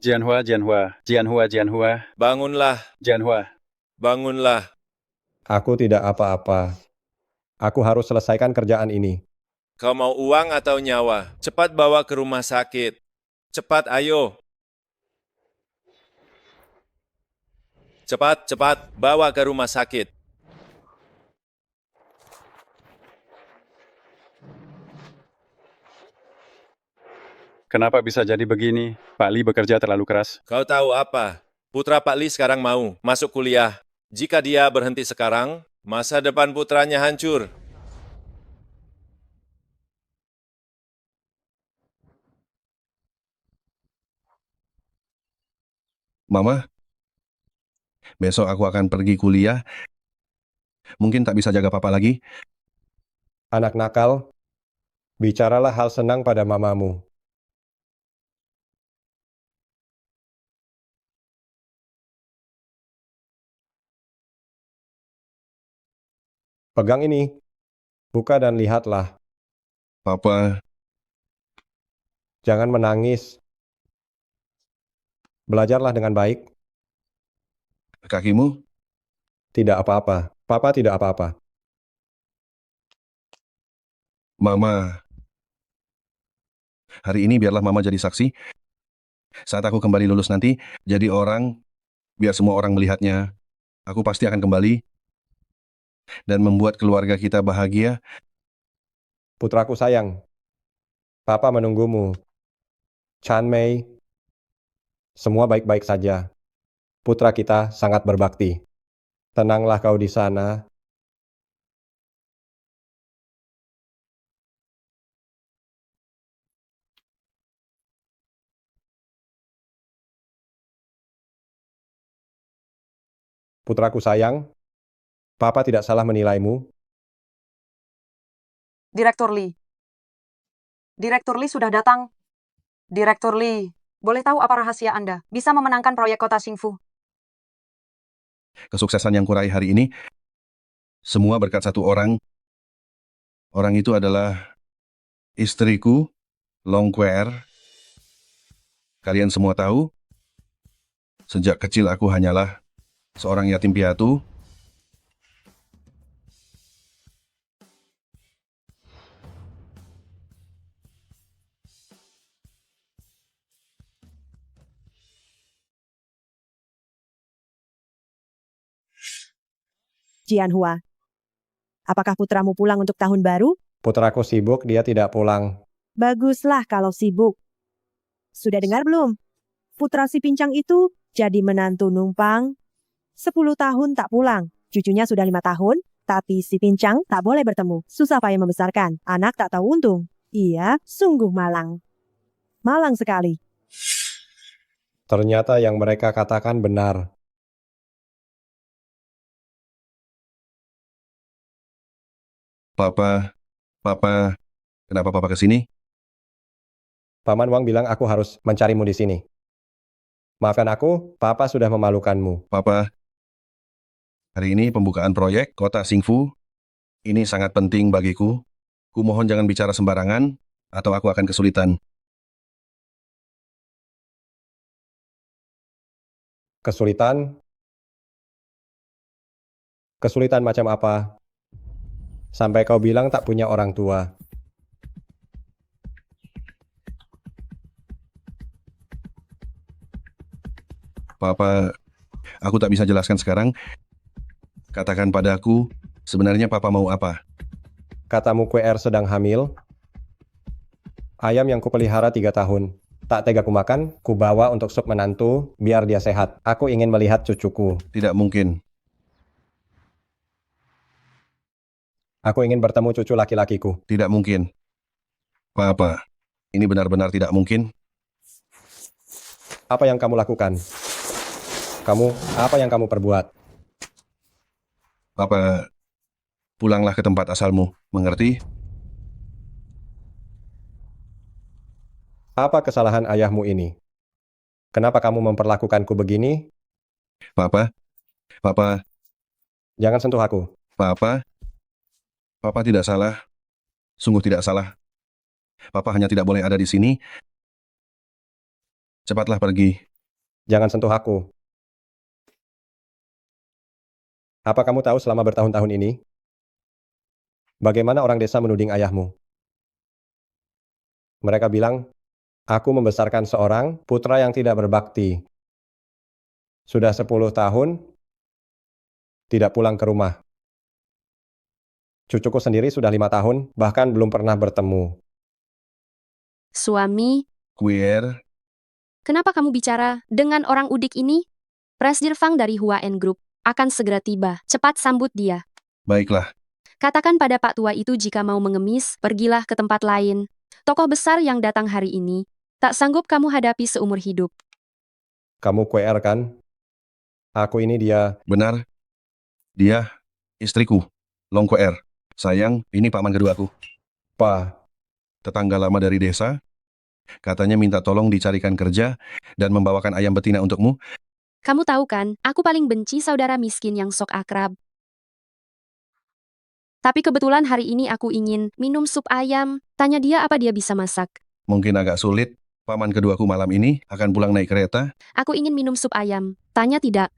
Jianhua, Jianhua, Jianhua, Jianhua, Bangunlah, Jianhua. bangunlah. Aku tidak apa-apa. Aku harus selesaikan kerjaan ini. Kau mau uang atau nyawa? Cepat bawa ke rumah sakit. Cepat, ayo. Cepat, cepat, bawa ke rumah sakit. Kenapa bisa jadi begini? Pak Li bekerja terlalu keras. Kau tahu apa? Putra Pak Li sekarang mau masuk kuliah. Jika dia berhenti sekarang, masa depan putranya hancur. Mama, besok aku akan pergi kuliah. Mungkin tak bisa jaga papa lagi. Anak nakal, bicaralah hal senang pada mamamu. Pegang ini. Buka dan lihatlah. Papa, Jangan menangis. Belajarlah dengan baik. kakimu? Tidak apa-apa. Papa tidak apa-apa. Mama, hari ini biarlah mama jadi saksi. Saat aku kembali lulus nanti, jadi orang, biar semua orang melihatnya. Aku pasti akan kembali dan membuat keluarga kita bahagia. Putraku sayang. Papa menunggumu. Chan Mei. Semua baik-baik saja. Putra kita sangat berbakti. Tenanglah kau di sana. Putraku sayang, Papa tidak salah menilaimu. Direktur Lee. Direktur Lee sudah datang. Direktur Lee, boleh tahu apa rahasia Anda bisa memenangkan proyek kota Xingfu? Kesuksesan yang kurai hari ini, semua berkat satu orang. Orang itu adalah istriku, Long Quer. Kalian semua tahu, sejak kecil aku hanyalah seorang yatim piatu. Jianhua, apakah putramu pulang untuk tahun baru? Putraku sibuk, dia tidak pulang. Baguslah kalau sibuk. Sudah dengar belum? Putra si pincang itu jadi menantu numpang. 10 tahun tak pulang. Cucunya sudah 5 tahun, tapi si pincang tak boleh bertemu. Susah payah membesarkan. Anak tak tahu untung. Iya, sungguh malang. Malang sekali. Ternyata yang mereka katakan benar. Papa, kenapa papa kesini? Paman Wang bilang aku harus mencarimu di sini. Maafkan aku, Papa sudah memalukanmu. Papa, hari ini pembukaan proyek Kota Xingfu. Ini sangat penting bagiku. Kumohon jangan bicara sembarangan, atau aku akan kesulitan. Kesulitan? Kesulitan macam apa? Sampai kau bilang tak punya orang tua. Papa, aku tak bisa jelaskan sekarang. Katakan padaku, sebenarnya papa mau apa? Katamu QR sedang hamil. Ayam yang kupelihara 3 tahun. Tak tega kumakan, kubawa untuk sup menantu, biar dia sehat. Aku ingin melihat cucuku. Tidak mungkin. Aku ingin bertemu cucu laki-lakiku. Tidak mungkin. Papa, ini benar-benar tidak mungkin. Apa yang kamu lakukan? Apa yang kamu perbuat? Papa, pulanglah ke tempat asalmu, mengerti? Apa kesalahan ayahmu ini? Kenapa kamu memperlakukanku begini? Papa, Jangan sentuh aku. Papa tidak salah. Sungguh tidak salah. Papa hanya tidak boleh ada di sini. Cepatlah pergi. Jangan sentuh aku. Apa kamu tahu selama bertahun-tahun ini, bagaimana orang desa menuding ayahmu? Mereka bilang, aku membesarkan seorang putra yang tidak berbakti. Sudah 10 tahun, tidak pulang ke rumah. Cucuku sendiri sudah 5 tahun, bahkan belum pernah bertemu. Suami, Queer, kenapa kamu bicara dengan orang udik ini? Presdir Fang dari Huaen Group akan segera tiba. Cepat sambut dia. baiklah. Katakan pada Pak Tua itu jika mau mengemis, pergilah ke tempat lain. Tokoh besar yang datang hari ini, tak sanggup kamu hadapi seumur hidup. Kamu QR kan? Aku ini dia. Benar. Dia, istriku, Long Queer. Sayang, ini paman keduaku. Pa, Tetangga lama dari desa. Katanya minta tolong dicarikan kerja dan membawakan ayam betina untukmu. Kamu tahu kan, aku paling benci saudara miskin yang sok akrab. Tapi kebetulan hari ini aku ingin minum sup ayam. Tanya dia apa dia bisa masak. Mungkin agak sulit. Paman keduaku malam ini akan pulang naik kereta. Aku ingin minum sup ayam. Tanya tidak.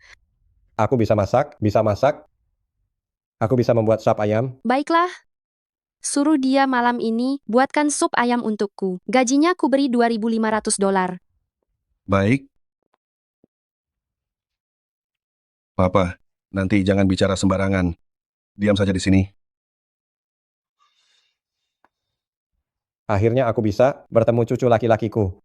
aku bisa masak, bisa masak. Aku bisa membuat sop ayam. Baiklah. Suruh dia malam ini buatkan sup ayam untukku. Gajinya ku beri $2.500. Baik. Papa, nanti jangan bicara sembarangan. Diam saja di sini. Akhirnya aku bisa bertemu cucu laki-lakiku.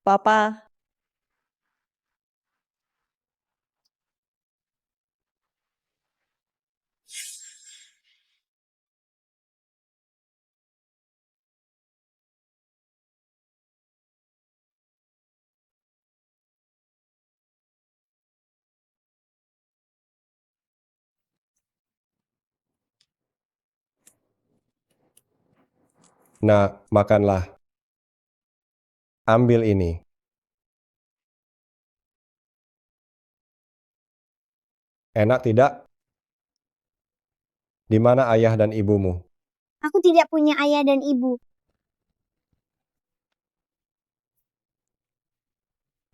Papa, Nah, makanlah. Ambil ini. Enak tidak? Di mana ayah dan ibumu? Aku tidak punya ayah dan ibu.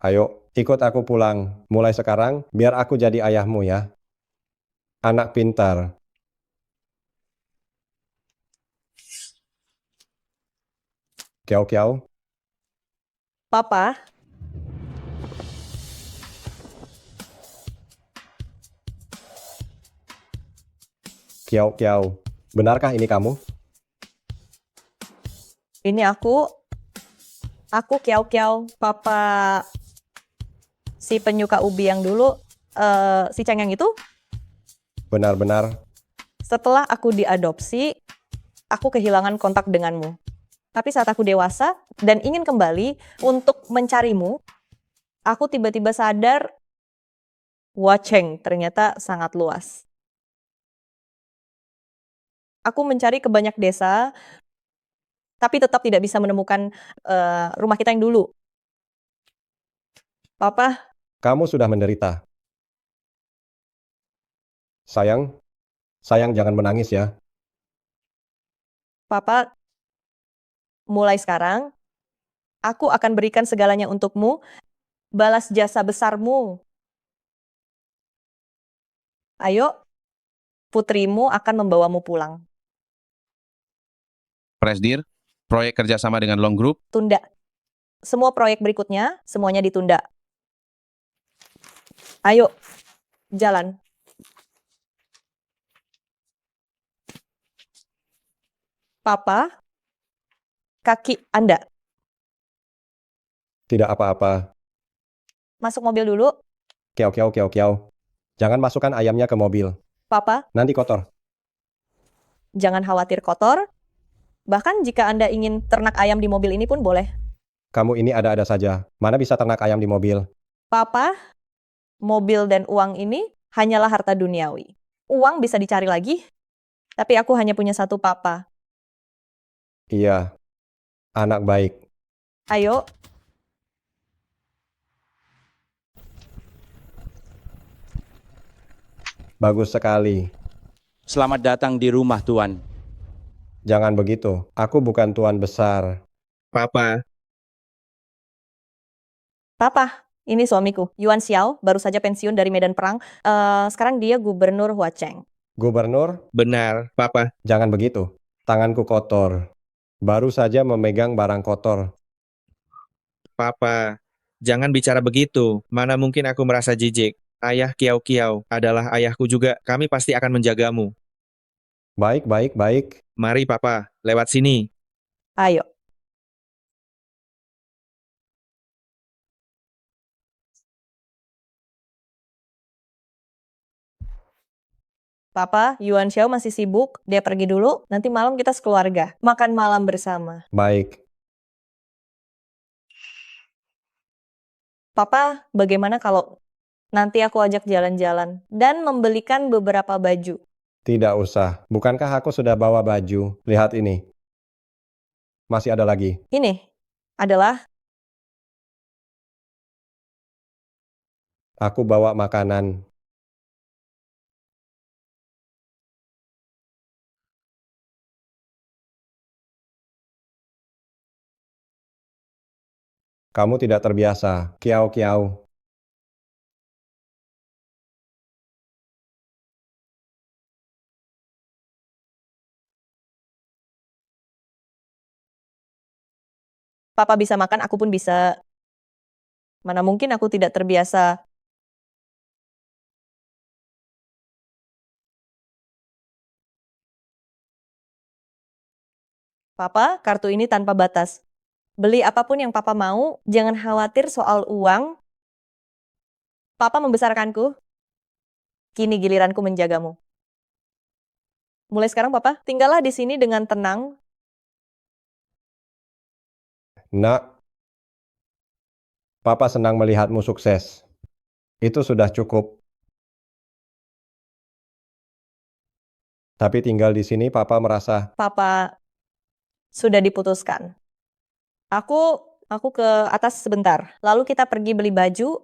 Ayo, ikut aku pulang. Mulai sekarang, biar aku jadi ayahmu ya. Anak pintar. Kiau-kiau. Papa, Kiau-kiau. Benarkah ini kamu? ini aku Kiau-Kiau, Papa si penyuka ubi yang dulu, si cengeng itu. Benar-benar. Setelah aku diadopsi, aku kehilangan kontak denganmu. Tapi saat aku dewasa dan ingin kembali untuk mencarimu, aku tiba-tiba sadar, Wacheng ternyata sangat luas. Aku mencari ke banyak desa, tapi tetap tidak bisa menemukan rumah kita yang dulu. Papa, Kamu sudah menderita. Sayang, jangan menangis ya. Papa, mulai sekarang, aku akan berikan segalanya untukmu, balas jasa besarmu. Ayo, putrimu akan membawamu pulang. Presdir, proyek kerjasama dengan Long Group, Tunda. Semua proyek berikutnya, semuanya ditunda. Ayo, jalan. Papa, kaki Anda. Tidak apa-apa. Masuk mobil dulu. Kiau-kiau. Jangan masukkan ayamnya ke mobil. Papa, Nanti kotor. jangan khawatir kotor. Bahkan jika Anda ingin ternak ayam di mobil ini pun boleh. Kamu ini ada-ada saja. Mana bisa ternak ayam di mobil? Papa, mobil dan uang ini hanyalah harta duniawi. Uang bisa dicari lagi, tapi aku hanya punya satu papa. Iya, anak baik. Ayo, Bagus sekali. Selamat datang di rumah Tuan. Jangan begitu. Aku bukan tuan besar. Papa, Papa, ini suamiku, Yuan Xiao, baru saja pensiun dari medan perang. Sekarang dia gubernur Huacheng. Gubernur, benar, Papa. jangan begitu. Tanganku kotor. Baru saja memegang barang kotor. Papa, jangan bicara begitu. Mana mungkin aku merasa jijik. Ayah Kiao Kiao adalah ayahku juga. Kami pasti akan menjagamu. Baik, baik, baik. Mari, Papa, lewat sini. Ayo. Papa, Yuan Xiao masih sibuk. Dia pergi dulu. Nanti malam kita sekeluarga. Makan malam bersama. Baik. Papa, bagaimana kalau nanti aku ajak jalan-jalan dan membelikan beberapa baju? Tidak usah. Bukankah aku sudah bawa baju? Lihat ini. Masih ada lagi. Ini adalah Aku bawa makanan. Kamu tidak terbiasa. Kiao Kiao. Papa bisa makan, aku pun bisa. Mana mungkin aku tidak terbiasa. Papa, kartu ini tanpa batas. Beli apapun yang Papa mau, jangan khawatir soal uang. Papa membesarkanku. Kini giliranku menjagamu. Mulai sekarang Papa, tinggallah di sini dengan tenang. Nak, Papa senang melihatmu sukses. Itu sudah cukup. Tapi tinggal di sini Papa merasa, Papa sudah diputuskan. Aku ke atas sebentar. Lalu kita pergi beli baju.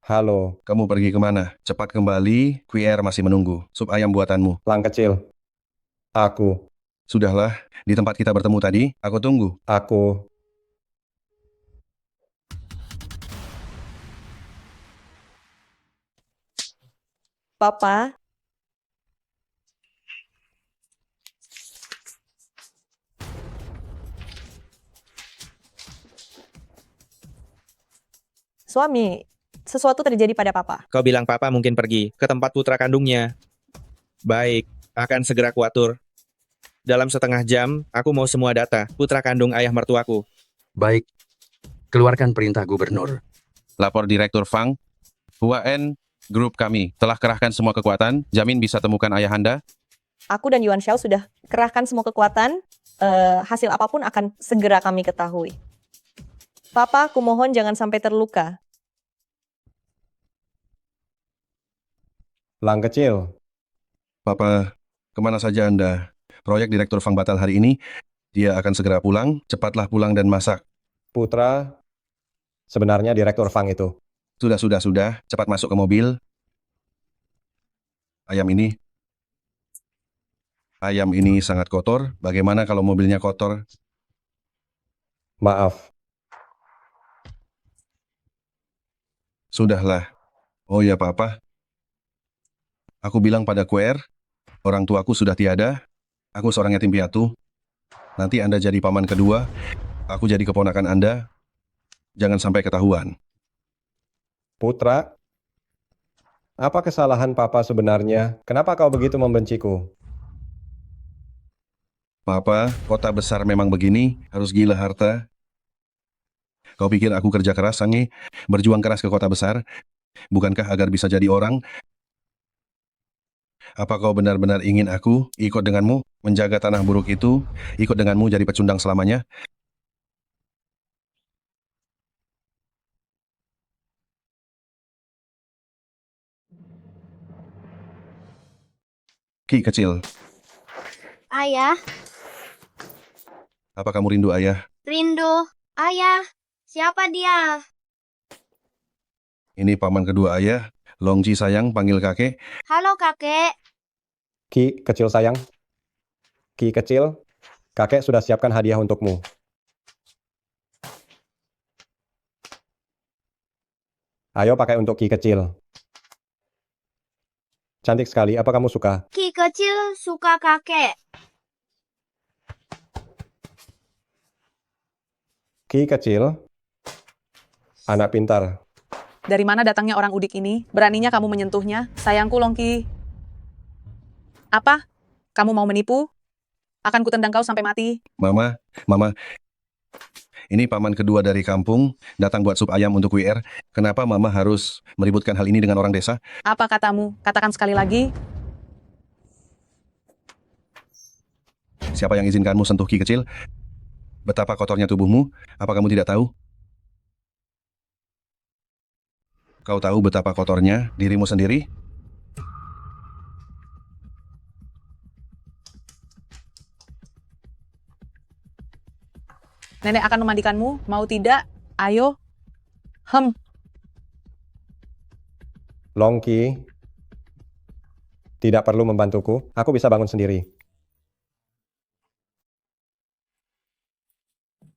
halo, Kamu pergi kemana? Cepat kembali, QR masih menunggu. Sup ayam buatanmu. Lang kecil. Aku, Sudahlah, di tempat kita bertemu tadi, aku tunggu. aku, Papa, suami, sesuatu terjadi pada Papa. Kau bilang Papa mungkin pergi ke tempat putra kandungnya. Baik, akan segera kuatur. Dalam setengah jam, aku mau semua data putra kandung ayah mertuaku. Baik, keluarkan perintah gubernur. Lapor Direktur Fang. Huan, grup kami, telah kerahkan semua kekuatan. Jamin bisa temukan ayahanda. Aku dan Yuan Xiao sudah kerahkan semua kekuatan. Hasil apapun akan segera kami ketahui. Papa, aku mohon jangan sampai terluka. Lang kecil. Papa, kemana saja Anda? Proyek Direktur Fang batal hari ini. Dia akan segera pulang. Cepatlah pulang dan masak. Putra, sebenarnya Direktur Fang itu. Sudah. Cepat masuk ke mobil. Ayam ini sangat kotor. Bagaimana kalau mobilnya kotor? Maaf, Sudahlah. Oh ya, Papa. Aku bilang pada QR, orang tuaku sudah tiada. Aku seorang yatim piatu. Nanti Anda jadi paman kedua. Aku jadi keponakan Anda. Jangan sampai ketahuan. Putra. Apa kesalahan Papa sebenarnya? Kenapa kau begitu membenciku? Papa, kota besar memang begini, harus gila harta. Kau pikir aku kerja keras, Sange? Berjuang keras ke kota besar? Bukankah agar bisa jadi orang? Apa kau benar-benar ingin aku ikut denganmu, menjaga tanah buruk itu, ikut denganmu jadi pecundang selamanya? Ki kecil, Ayah, apa kamu rindu ayah? rindu. Ayah, siapa dia? Ini paman kedua ayah. Longji sayang, panggil kakek. Halo kakek. Ki kecil sayang. Ki kecil, kakek sudah siapkan hadiah untukmu. Ayo pakai untuk Ki kecil. Cantik sekali, apa kamu suka? Ki kecil suka kakek. Ki kecil, anak pintar. Dari mana datangnya orang udik ini? Beraninya kamu menyentuhnya? Sayangku, Longki. Apa? Kamu mau menipu? Akan kutendang kau sampai mati. Mama, ini paman kedua dari kampung, datang buat sup ayam untuk WR. Kenapa mama harus meributkan hal ini dengan orang desa? Apa katamu? Katakan sekali lagi. Siapa yang izinkanmu sentuh Ki kecil? Betapa kotornya tubuhmu, apa kamu tidak tahu? Kau tahu betapa kotornya dirimu sendiri? Nenek akan memandikanmu, mau tidak? Ayo. Longki, tidak perlu membantuku, aku bisa bangun sendiri.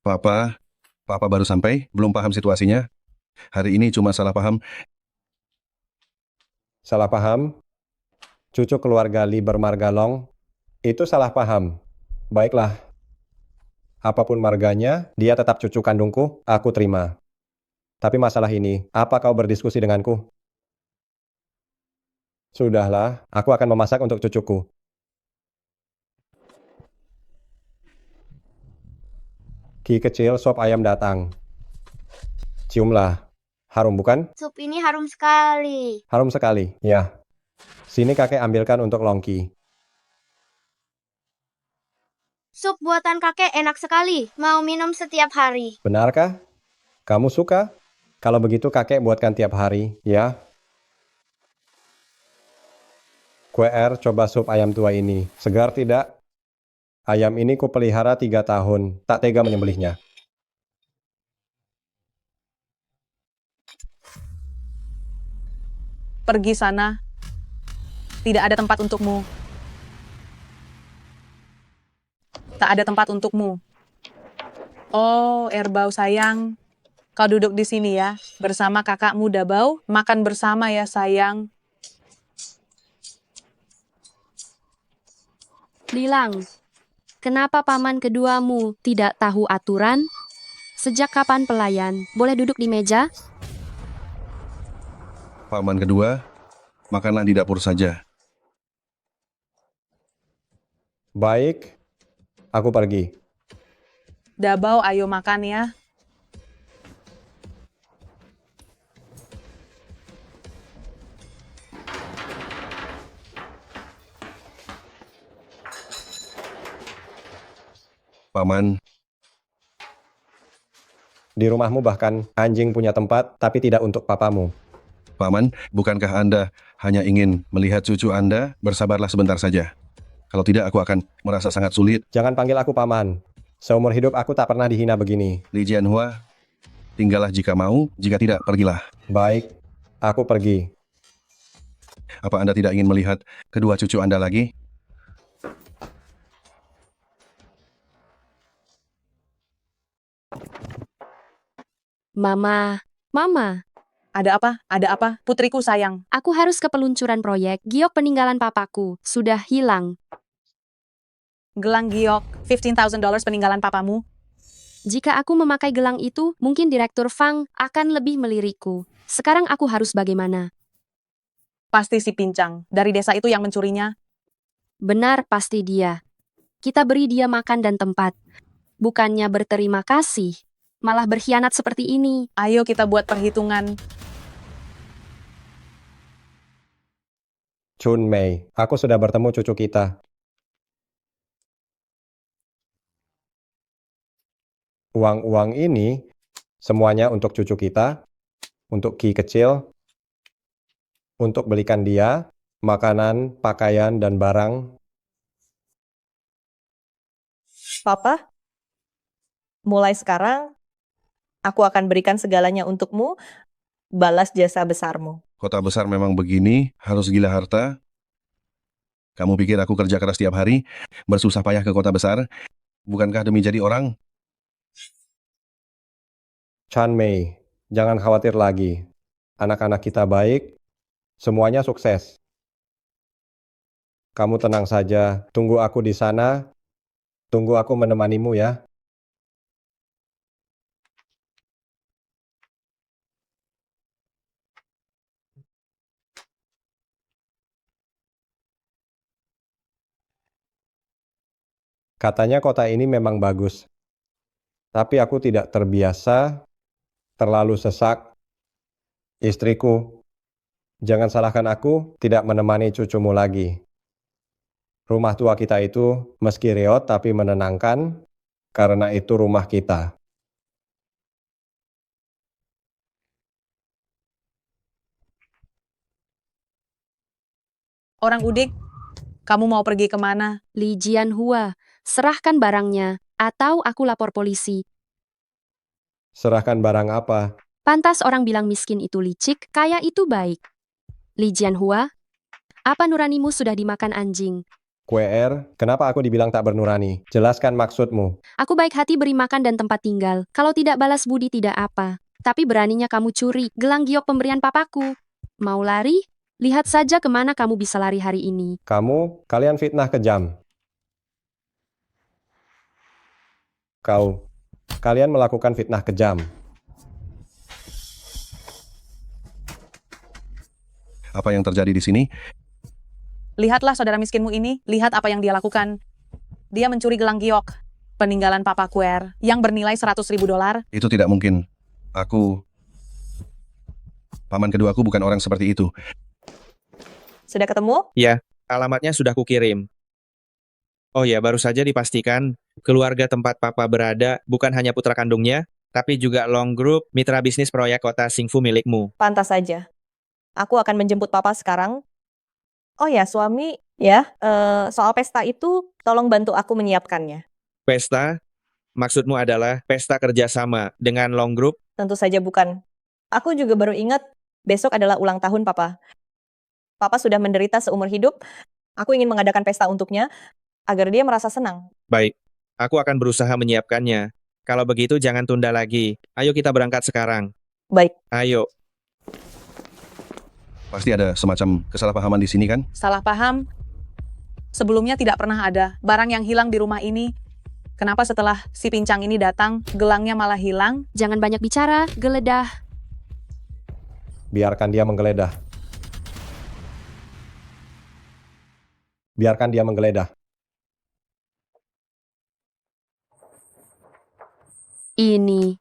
Papa baru sampai, belum paham situasinya. Hari ini cuma salah paham. Salah paham? Cucu keluarga Li bermargalong, itu salah paham. Baiklah. Apapun marganya, dia tetap cucu kandungku, aku terima. Tapi masalah ini, apa kau berdiskusi denganku? Sudahlah, aku akan memasak untuk cucuku. Ki kecil, sop ayam datang. Ciumlah. Harum bukan? Sup ini harum sekali. Harum sekali. Ya. Sini kakek ambilkan untuk Longki. Sup buatan kakek enak sekali. Mau minum setiap hari. Benarkah? Kamu suka? Kalau begitu kakek buatkan tiap hari, ya. Kue coba sup ayam tua ini. Segar tidak? Ayam ini kupelihara 3 tahun. Tak tega menyembelihnya. Pergi sana. Tidak ada tempat untukmu. Tak ada tempat untukmu. Oh, Erbau sayang. Kau duduk di sini ya, bersama kakakmu Dabau. Makan bersama ya sayang. Lilang, kenapa paman keduamu tidak tahu aturan? Sejak kapan pelayan boleh duduk di meja? Paman kedua, makanlah di dapur saja. Baik, aku pergi. Dabau, ayo makan ya. Paman, Di rumahmu bahkan anjing punya tempat, tapi tidak untuk papamu. Paman, bukankah Anda hanya ingin melihat cucu Anda? Bersabarlah sebentar saja. Kalau tidak, aku akan merasa sangat sulit. Jangan panggil aku paman. Seumur hidup aku tak pernah dihina begini. Li Jianhua, tinggallah jika mau, jika tidak, pergilah. Baik, aku pergi. Apa Anda tidak ingin melihat kedua cucu Anda lagi? Mama, Ada apa? Ada apa? Putriku sayang. aku harus ke peluncuran proyek. Giok peninggalan papaku sudah hilang. Gelang giok, $15,000 peninggalan papamu. Jika aku memakai gelang itu, mungkin Direktur Fang akan lebih melirikku. Sekarang aku harus bagaimana? Pasti si pincang. Dari desa itu yang mencurinya. Benar, pasti dia. Kita beri dia makan dan tempat. Bukannya berterima kasih, malah berkhianat seperti ini. Ayo kita buat perhitungan. Chun Mei, aku sudah bertemu cucu kita. Uang-uang ini semuanya untuk cucu kita, untuk Ki kecil, untuk belikan dia makanan, pakaian, dan barang. Papa, mulai sekarang aku akan berikan segalanya untukmu, balas jasa besarmu. Kota besar memang begini, harus gila harta. Kamu pikir aku kerja keras tiap hari, bersusah payah ke kota besar? Bukankah demi jadi orang? Chan Mei, jangan khawatir lagi. Anak-anak kita baik, semuanya sukses. Kamu tenang saja, tunggu aku di sana, tunggu aku menemanimu ya. Katanya kota ini memang bagus, tapi aku tidak terbiasa, terlalu sesak. Istriku, jangan salahkan aku tidak menemani cucumu lagi. Rumah tua kita itu meski reot tapi menenangkan, karena itu rumah kita. Orang udik, kamu mau pergi kemana? Li Jianhua, serahkan barangnya, atau aku lapor polisi. Serahkan barang apa? Pantas orang bilang miskin itu licik, kaya itu baik. Li Jianhua, apa nuranimu sudah dimakan anjing? QR, kenapa aku dibilang tak bernurani? Jelaskan maksudmu. Aku baik hati beri makan dan tempat tinggal. Kalau tidak balas budi tidak apa. Tapi beraninya kamu curi gelang giok pemberian papaku. Mau lari? Lihat saja kemana kamu bisa lari hari ini. Kalian fitnah kejam. Kalian melakukan fitnah kejam. Apa yang terjadi di sini? Lihatlah saudara miskinmu ini, lihat apa yang dia lakukan. Dia mencuri gelang giok, peninggalan Papa Kuer, yang bernilai $100.000. Itu tidak mungkin. Paman keduaku bukan orang seperti itu. Sudah ketemu? Ya, alamatnya sudah kukirim. Oh ya, baru saja dipastikan, keluarga tempat Papa berada bukan hanya putra kandungnya, tapi juga Long Group, mitra bisnis proyek kota Xingfu milikmu. Pantas saja. Aku akan menjemput Papa sekarang. Oh ya, suami, ya, soal pesta itu, tolong bantu aku menyiapkannya. Pesta? Maksudmu adalah pesta kerjasama dengan Long Group? Tentu saja bukan. Aku juga baru ingat, besok adalah ulang tahun Papa. Papa sudah menderita seumur hidup. Aku ingin mengadakan pesta untuknya, agar dia merasa senang. Baik, aku akan berusaha menyiapkannya. Kalau begitu jangan tunda lagi. Ayo kita berangkat sekarang. Baik. Ayo. Pasti ada semacam kesalahpahaman di sini kan? Salah paham. Sebelumnya tidak pernah ada barang yang hilang di rumah ini. Kenapa setelah si pincang ini datang, gelangnya malah hilang? Jangan banyak bicara, geledah. Biarkan dia menggeledah. Biarkan dia menggeledah. Ini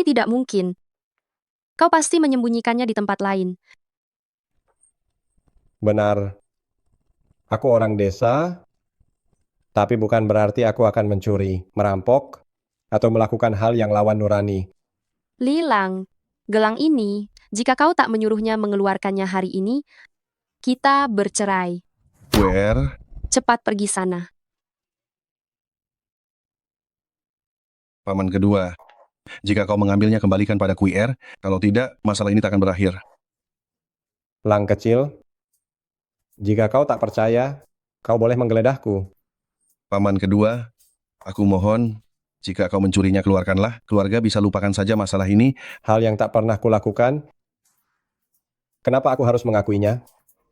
tidak mungkin. Kau pasti menyembunyikannya di tempat lain. Benar. Aku orang desa, tapi bukan berarti aku akan mencuri, merampok, atau melakukan hal yang lawan nurani. Lilang, gelang ini, jika kau tak menyuruhnya mengeluarkannya hari ini, kita bercerai. QR, Cepat pergi sana. paman kedua. Jika kau mengambilnya, kembalikan pada QR. Kalau tidak, masalah ini tak akan berakhir. Lang kecil, jika kau tak percaya, kau boleh menggeledahku. Paman kedua, aku mohon, jika kau mencurinya, keluarkanlah. Keluarga bisa lupakan saja masalah ini. Hal yang tak pernah kulakukan, kenapa aku harus mengakuinya?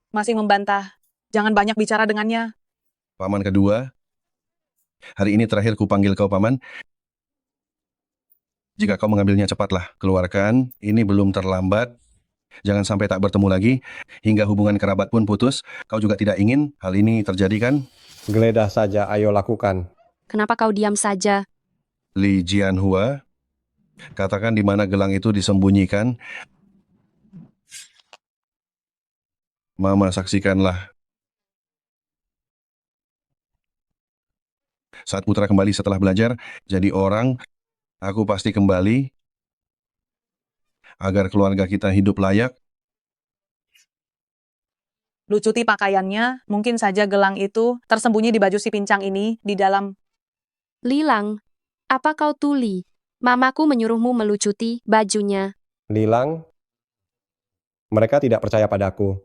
Masih membantah. Jangan banyak bicara dengannya. Paman kedua, hari ini terakhir kupanggil kau paman. Jika kau mengambilnya, cepatlah. Keluarkan, ini belum terlambat. Jangan sampai tak bertemu lagi, hingga hubungan kerabat pun putus. Kau juga tidak ingin hal ini terjadi kan? Geledah saja, ayo lakukan. Kenapa kau diam saja? Li Jianhua, katakan di mana gelang itu disembunyikan. Mama, saksikanlah. Saat putra kembali setelah belajar, jadi orang, aku pasti kembali agar keluarga kita hidup layak. Lucuti pakaiannya, mungkin saja gelang itu tersembunyi di baju si pincang ini, di dalam. Lilang, apa kau tuli? Mamaku menyuruhmu melucuti bajunya. Lilang, mereka tidak percaya padaku.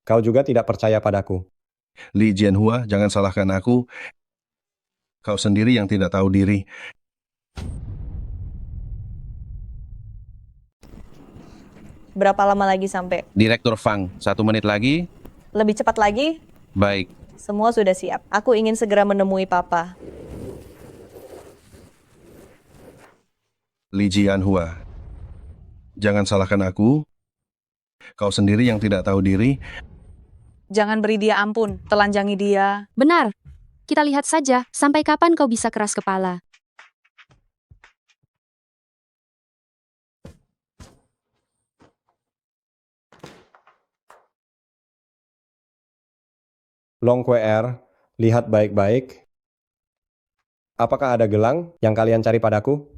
Kau juga tidak percaya padaku. Li Jianhua, jangan salahkan aku. Kau sendiri yang tidak tahu diri. Berapa lama lagi sampai? Direktur Fang, 1 menit lagi. Lebih cepat lagi? Baik. Semua sudah siap. Aku ingin segera menemui Papa. Li Jianhua, jangan salahkan aku. Kau sendiri yang tidak tahu diri. Jangan beri dia ampun, telanjangi dia. Benar. Kita lihat saja, sampai kapan kau bisa keras kepala. Long QR, lihat baik-baik. Apakah ada gelang yang kalian cari padaku?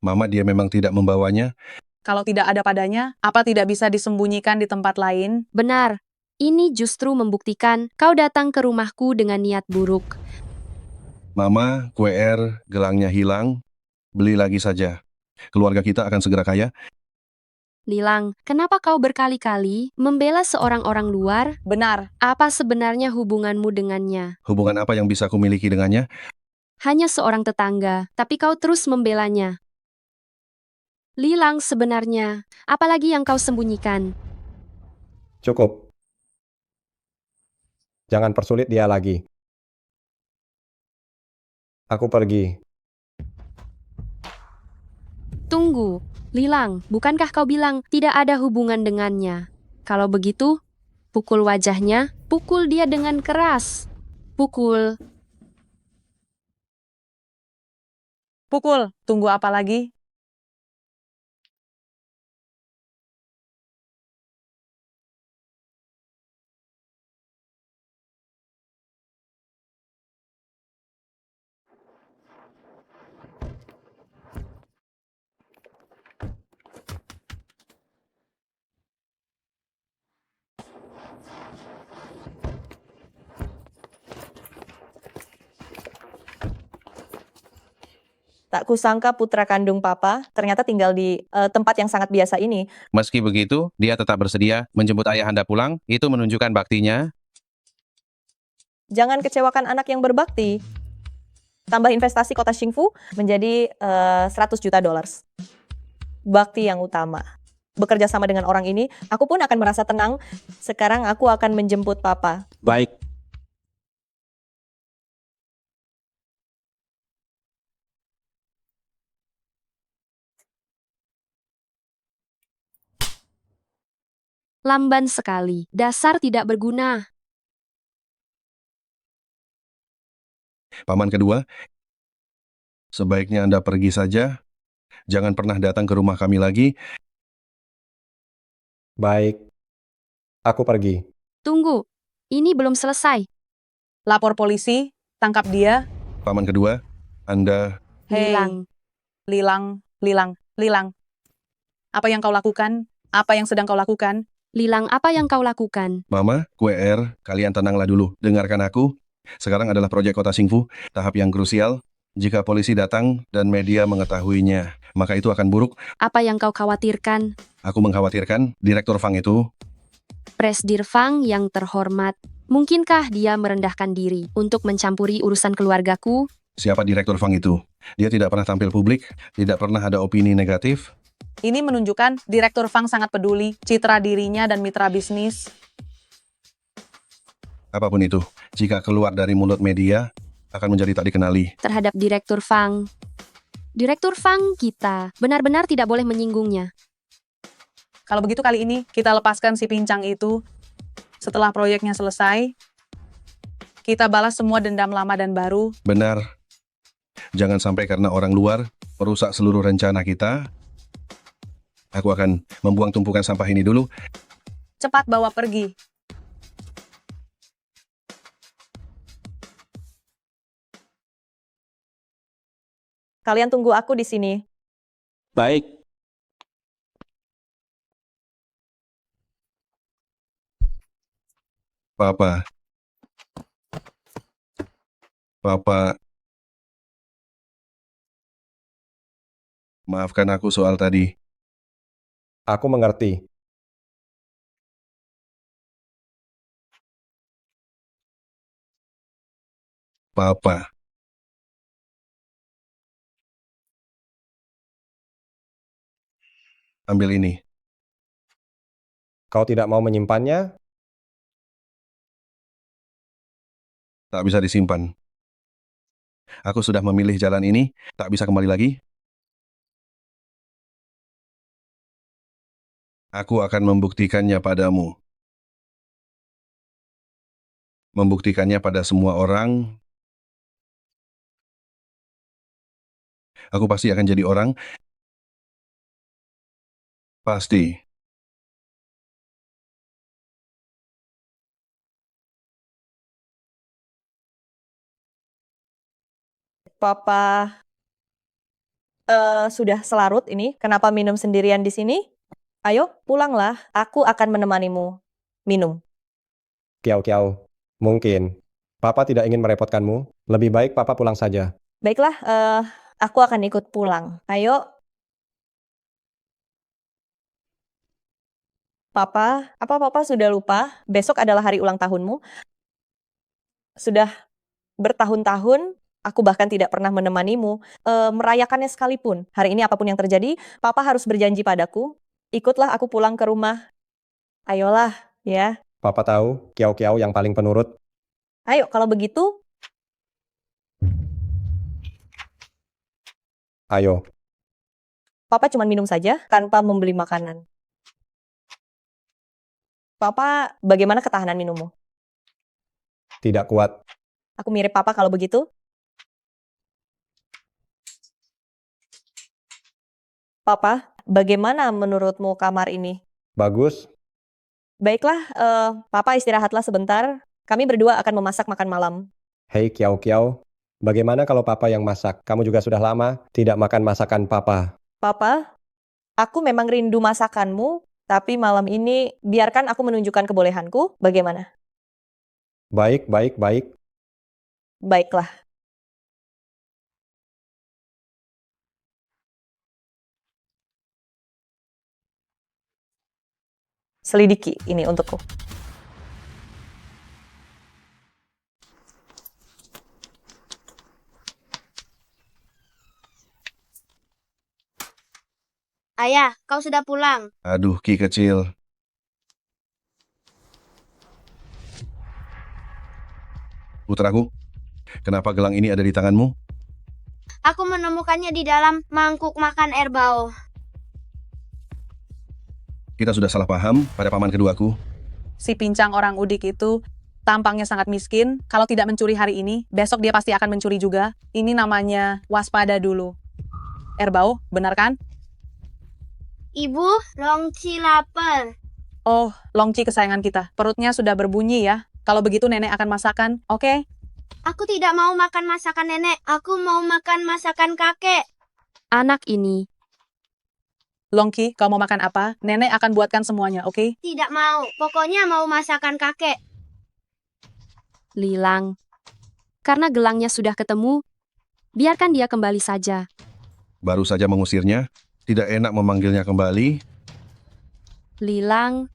Mama, dia memang tidak membawanya. Kalau tidak ada padanya, apa tidak bisa disembunyikan di tempat lain? Benar. Ini justru membuktikan kau datang ke rumahku dengan niat buruk. Mama, QR, gelangnya hilang. Beli lagi saja. Keluarga kita akan segera kaya. Lilang, kenapa kau berkali-kali membela seorang orang luar? Benar. Apa sebenarnya hubunganmu dengannya? Hubungan apa yang bisa kumiliki dengannya? Hanya seorang tetangga, tapi kau terus membelanya. Lilang, sebenarnya, apalagi yang kau sembunyikan? Cukup. Jangan persulit dia lagi. Aku pergi. Tunggu, Lilang, bukankah kau bilang tidak ada hubungan dengannya? Kalau begitu, pukul wajahnya, pukul dia dengan keras. Pukul. Pukul, tunggu apa lagi? Tak kusangka putra kandung Papa ternyata tinggal di tempat yang sangat biasa ini. Meski begitu, dia tetap bersedia menjemput ayahanda pulang. Itu menunjukkan baktinya. Jangan kecewakan anak yang berbakti. Tambah investasi kota Xingfu menjadi 100 juta dolar. Bakti yang utama. Bekerja sama dengan orang ini, aku pun akan merasa tenang. Sekarang aku akan menjemput Papa. Baik. Lamban sekali, dasar tidak berguna. Paman kedua, sebaiknya Anda pergi saja. Jangan pernah datang ke rumah kami lagi. Baik. Aku pergi. Tunggu, ini belum selesai. Lapor polisi, tangkap dia. Paman kedua, Anda... Hei, Lilang, Lilang. Apa yang kau lakukan? Apa yang sedang kau lakukan? Lilang, apa yang kau lakukan? Mama, QR, kalian tenanglah dulu. Dengarkan aku. Sekarang adalah proyek kota Xingfu, tahap yang krusial. Jika polisi datang dan media mengetahuinya, maka itu akan buruk. Apa yang kau khawatirkan? Aku mengkhawatirkan Direktur Fang itu. Presdir Fang yang terhormat, mungkinkah dia merendahkan diri untuk mencampuri urusan keluargaku? Siapa Direktur Fang itu? Dia tidak pernah tampil publik, tidak pernah ada opini negatif. Ini menunjukkan Direktur Fang sangat peduli citra dirinya dan mitra bisnis. Apapun itu, jika keluar dari mulut media, akan menjadi tak dikenali. Terhadap Direktur Fang. Direktur Fang kita benar-benar tidak boleh menyinggungnya. Kalau begitu kali ini kita lepaskan si pincang itu. Setelah proyeknya selesai, kita balas semua dendam lama dan baru. Benar. Jangan sampai karena orang luar merusak seluruh rencana kita. Aku akan membuang tumpukan sampah ini dulu. Cepat bawa pergi. Kalian tunggu aku di sini. Baik. Papa. Maafkan aku soal tadi. Aku mengerti. Papa. Ambil ini. Kau tidak mau menyimpannya? Tak bisa disimpan. Aku sudah memilih jalan ini, tak bisa kembali lagi. Aku akan membuktikannya padamu. Membuktikannya pada semua orang. Aku pasti akan jadi orang. Pasti. Papa sudah selarut ini. Kenapa minum sendirian di sini? Ayo, pulanglah. Aku akan menemanimu minum. Kiau-kiau, mungkin. Papa tidak ingin merepotkanmu. Lebih baik Papa pulang saja. Baiklah, aku akan ikut pulang. Ayo. Papa, apa Papa sudah lupa? Besok adalah hari ulang tahunmu. Sudah bertahun-tahun, aku bahkan tidak pernah menemanimu merayakannya sekalipun. Hari ini apapun yang terjadi, Papa harus berjanji padaku. Ikutlah aku pulang ke rumah. Ayolah, ya. Papa tahu, kiau-kiau yang paling penurut. Ayo, kalau begitu, Ayo, Papa cuma minum saja tanpa membeli makanan. Papa, bagaimana ketahanan minummu? tidak kuat. Aku mirip Papa kalau begitu. Papa, bagaimana menurutmu kamar ini? Bagus. Baiklah, Papa istirahatlah sebentar. Kami berdua akan memasak makan malam. Hei kiau-kiau, bagaimana kalau Papa yang masak? Kamu juga sudah lama tidak makan masakan Papa. Papa, aku memang rindu masakanmu, tapi malam ini biarkan aku menunjukkan kebolehanku. Bagaimana? Baik, baik, baik. Baiklah. Selidiki ini untukku. Ayah, kau sudah pulang. Aduh, Ki kecil. Putraku, kenapa gelang ini ada di tanganmu? Aku menemukannya di dalam mangkuk makan Erbao. Kita sudah salah paham pada paman keduaku. Si pincang orang udik itu tampangnya sangat miskin. Kalau tidak mencuri hari ini, besok dia pasti akan mencuri juga. Ini namanya waspada dulu. Erbao, benar kan? Ibu, Longci lapar. Oh, Longci kesayangan kita. Perutnya sudah berbunyi ya. Kalau begitu nenek akan masakan, oke? Aku tidak mau makan masakan nenek. Aku mau makan masakan kakek. Anak ini, Longki, kau mau makan apa? Nenek akan buatkan semuanya, oke? Tidak mau. Pokoknya mau masakan kakek. Lilang. Karena gelangnya sudah ketemu, biarkan dia kembali saja. Baru saja mengusirnya, tidak enak memanggilnya kembali. Lilang,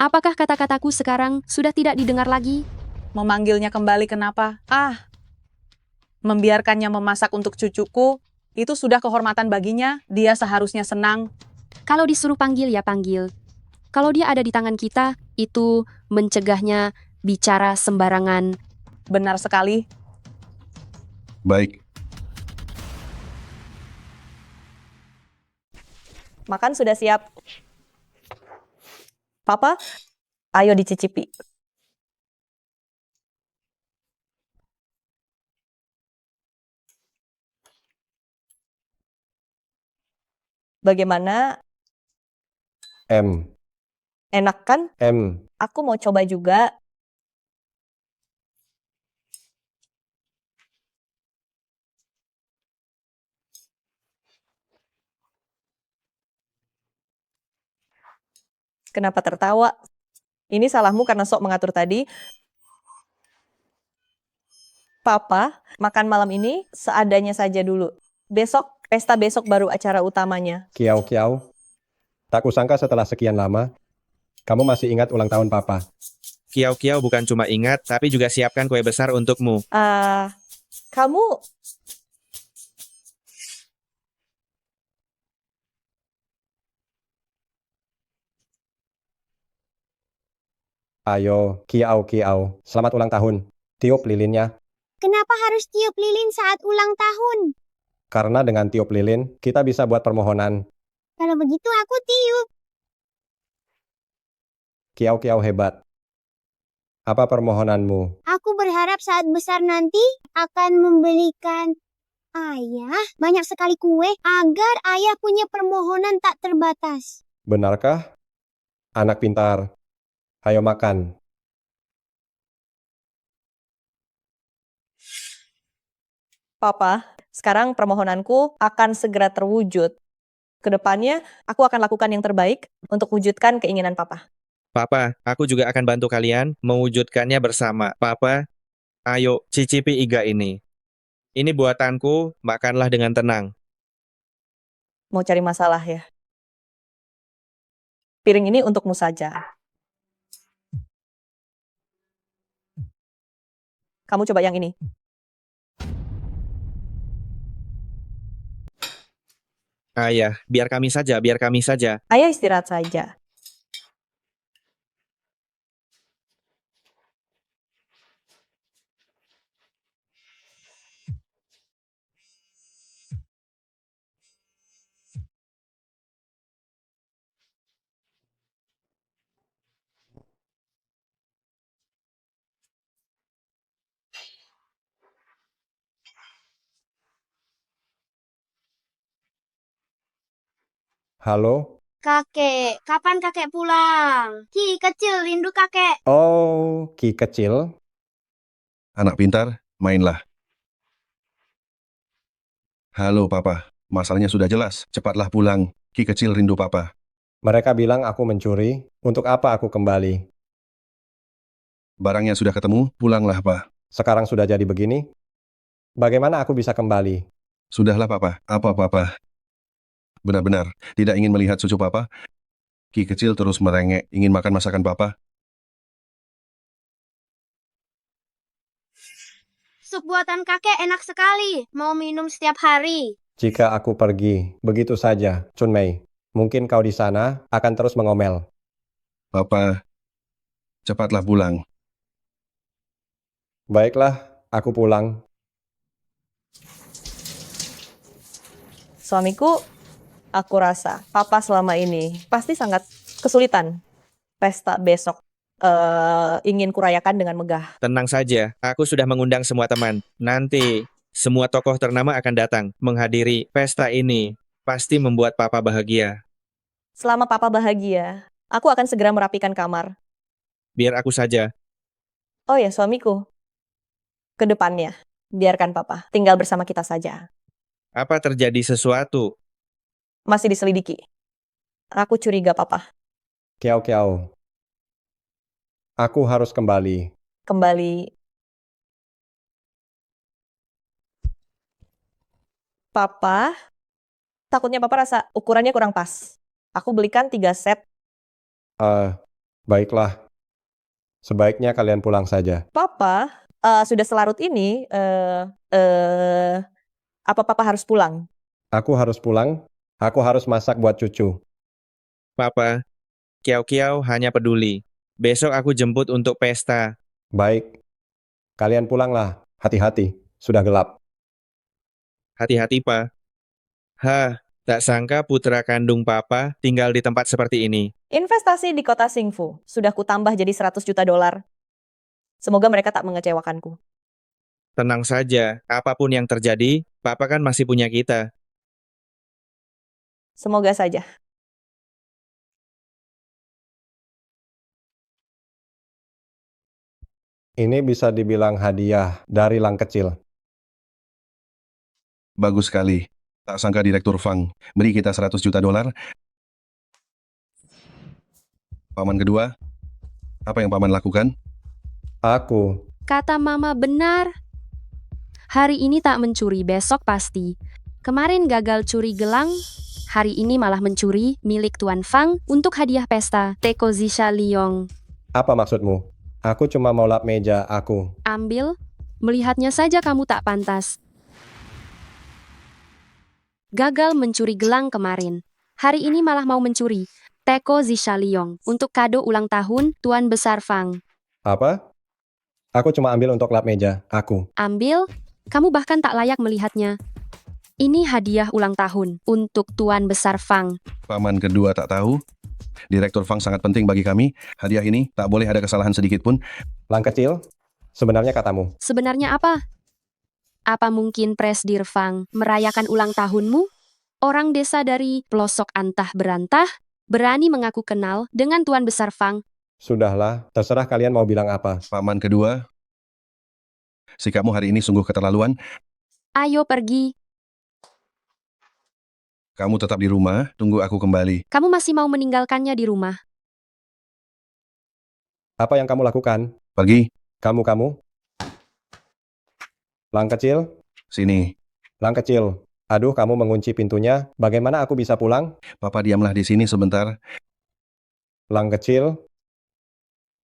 apakah kata-kataku sekarang sudah tidak didengar lagi? Memanggilnya kembali kenapa? Membiarkannya memasak untuk cucuku, itu sudah kehormatan baginya. Dia seharusnya senang. Kalau disuruh panggil ya panggil. Kalau dia ada di tangan kita, itu mencegahnya bicara sembarangan. Benar sekali. Baik, Makan sudah siap. Papa, ayo dicicipi. Bagaimana? M. Enak kan? M. Aku mau coba juga. Kenapa tertawa? Ini salahmu karena sok mengatur tadi. Papa, makan malam ini seadanya saja dulu. Pesta besok baru acara utamanya. Kiau Kiau. Tak kusangka setelah sekian lama, kamu masih ingat ulang tahun Papa. Kiau-kiau bukan cuma ingat, tapi juga siapkan kue besar untukmu. Kamu Ayo, Kiau Kiau. Selamat ulang tahun. Tiup lilinnya. Kenapa harus tiup lilin saat ulang tahun? Karena dengan tiup lilin, kita bisa buat permohonan. Kalau begitu aku tiup. Kiau Kiau hebat. Apa permohonanmu? Aku berharap saat besar nanti akan membelikan ayah banyak sekali kue agar ayah punya permohonan tak terbatas. Benarkah? Anak pintar. Ayo makan. Papa, sekarang permohonanku akan segera terwujud. Kedepannya, aku akan lakukan yang terbaik untuk wujudkan keinginan Papa. Papa, aku juga akan bantu kalian mewujudkannya bersama. Papa, ayo cicipi iga ini. Ini buatanku, makanlah dengan tenang. Mau cari masalah ya? Piring ini untukmu saja. Kamu coba yang ini. Ayah, biar kami saja, biar kami saja. Ayah istirahat saja. Halo? Kakek, kapan kakek pulang? Ki kecil, rindu kakek. Oh, Ki kecil. Anak pintar, mainlah. Halo Papa, masalahnya sudah jelas. Cepatlah pulang. Ki kecil rindu Papa. Mereka bilang aku mencuri. Untuk apa aku kembali? Barangnya sudah ketemu, pulanglah Pak. Sekarang sudah jadi begini. Bagaimana aku bisa kembali? Sudahlah Papa, apa Papa? Benar-benar, tidak ingin melihat cucu Papa? Ki kecil terus merengek, ingin makan masakan Papa. Sup buatan kakek enak sekali. Mau minum setiap hari. Jika aku pergi, begitu saja, Chun Mei. Mungkin kau di sana akan terus mengomel. Papa, cepatlah pulang. Baiklah, aku pulang. Suamiku, aku rasa Papa selama ini pasti sangat kesulitan pesta besok. Ingin kurayakan dengan megah. Tenang saja, aku sudah mengundang semua teman. Nanti, semua tokoh ternama akan datang menghadiri pesta ini. Pasti membuat Papa bahagia. Selama Papa bahagia, aku akan segera merapikan kamar. Biar aku saja. Oh ya, suamiku. Kedepannya, biarkan Papa tinggal bersama kita saja. Apa terjadi sesuatu? Masih diselidiki. Aku curiga Papa. Kiau Kiau. Aku harus kembali. Kembali. Papa, takutnya Papa rasa ukurannya kurang pas. Aku belikan 3 set. Baiklah. Sebaiknya kalian pulang saja. Papa, sudah selarut ini, apa Papa harus pulang? Aku harus pulang. Aku harus masak buat cucu. Papa, Kiau-Kiau hanya peduli. Besok aku jemput untuk pesta. Baik. Kalian pulanglah. Hati-hati. Sudah gelap. Hati-hati, Pak. Tak sangka putra kandung papa tinggal di tempat seperti ini. Investasi di kota Singfu sudah kutambah jadi 100 juta dolar. Semoga mereka tak mengecewakanku. Tenang saja, apapun yang terjadi, papa kan masih punya kita. Semoga saja. Ini bisa dibilang hadiah dari Lang kecil. Bagus sekali. Tak sangka Direktur Fang beri kita 100 juta dolar. Paman kedua, apa yang paman lakukan? Aku. Kata mama benar. Hari ini tak mencuri, besok pasti. Kemarin gagal curi gelang, hari ini malah mencuri milik Tuan Fang untuk hadiah pesta Teko Zisha Liong. Apa maksudmu? Aku cuma mau lap meja aku. Ambil, melihatnya saja kamu tak pantas. Gagal mencuri gelang kemarin. Hari ini malah mau mencuri Teko Zisha Liong untuk kado ulang tahun Tuan Besar Fang. Apa? Aku cuma ambil untuk lap meja aku. Ambil, kamu bahkan tak layak melihatnya. Ini hadiah ulang tahun untuk Tuan Besar Fang. Paman kedua tak tahu. Direktur Fang sangat penting bagi kami. Hadiah ini tak boleh ada kesalahan sedikit pun. Lang kecil, sebenarnya katamu. Sebenarnya apa? Apa mungkin Presdir Fang merayakan ulang tahunmu? Orang desa dari pelosok antah berantah berani mengaku kenal dengan Tuan Besar Fang. Sudahlah, terserah kalian mau bilang apa. Paman kedua, sikapmu hari ini sungguh keterlaluan. Ayo pergi. Kamu tetap di rumah, tunggu aku kembali. Kamu masih mau meninggalkannya di rumah. Apa yang kamu lakukan? Pergi, Kamu. Lang kecil, sini. Lang kecil. Aduh, kamu mengunci pintunya. Bagaimana aku bisa pulang? Papa diamlah di sini sebentar. Lang kecil.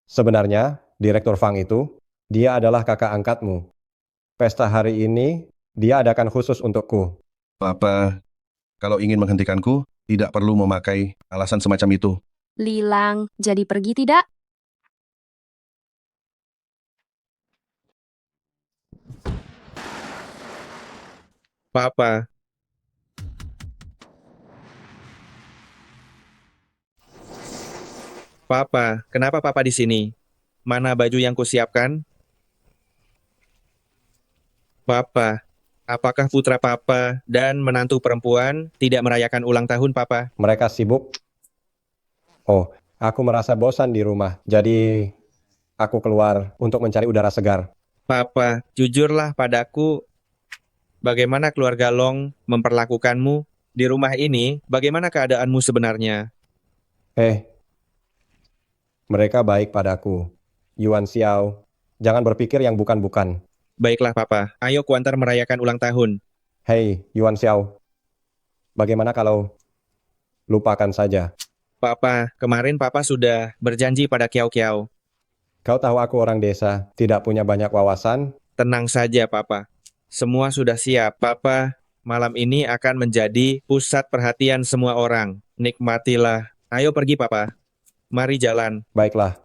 Sebenarnya, Direktur Fang itu, dia adalah kakak angkatmu. Pesta hari ini, dia adakan khusus untukku. Papa, kalau ingin menghentikanku, tidak perlu memakai alasan semacam itu. Lilang, jadi pergi tidak? Papa, Papa, kenapa Papa di sini? Mana baju yang kusiapkan? Papa, apakah putra Papa dan menantu perempuan tidak merayakan ulang tahun Papa? Mereka sibuk. Oh, aku merasa bosan di rumah. Jadi, aku keluar untuk mencari udara segar. Papa, jujurlah padaku, bagaimana keluarga Long memperlakukanmu di rumah ini? Bagaimana keadaanmu sebenarnya? Mereka baik padaku. Yuan Xiao, jangan berpikir yang bukan-bukan. Baiklah Papa, ayo kuantar merayakan ulang tahun. Hei, Yuan Xiao. Bagaimana kalau lupakan saja? Papa, kemarin Papa sudah berjanji pada Kiao Kiao. Kau tahu aku orang desa, tidak punya banyak wawasan. Tenang saja Papa. Semua sudah siap. Papa, malam ini akan menjadi pusat perhatian semua orang. Nikmatilah. Ayo pergi Papa. Mari jalan. Baiklah.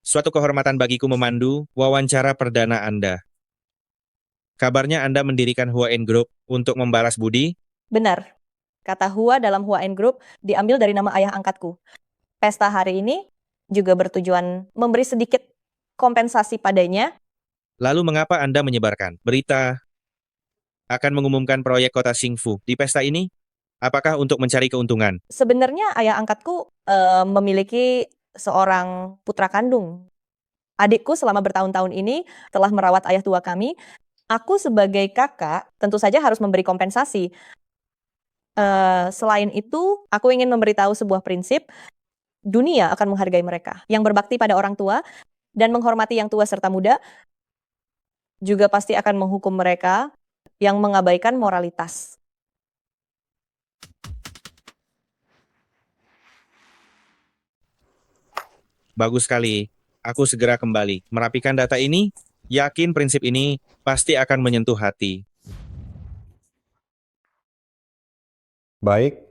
Suatu kehormatan bagiku memandu wawancara perdana Anda. Kabarnya Anda mendirikan Huaen Group untuk membalas budi? Benar. Kata Hua dalam Huaen Group diambil dari nama ayah angkatku. Pesta hari ini juga bertujuan memberi sedikit kompensasi padanya. Lalu mengapa Anda menyebarkan berita akan mengumumkan proyek kota Singfu di pesta ini? Apakah untuk mencari keuntungan? Sebenarnya ayah angkatku memiliki seorang putra kandung. Adikku selama bertahun-tahun ini telah merawat ayah tua kami. Aku sebagai kakak tentu saja harus memberi kompensasi. Selain itu, aku ingin memberitahu sebuah prinsip. Dunia akan menghargai mereka. Yang berbakti pada orang tua dan menghormati yang tua serta muda juga pasti akan menghukum mereka yang mengabaikan moralitas. Bagus sekali. Aku segera kembali. Merapikan data ini, yakin prinsip ini pasti akan menyentuh hati. Baik.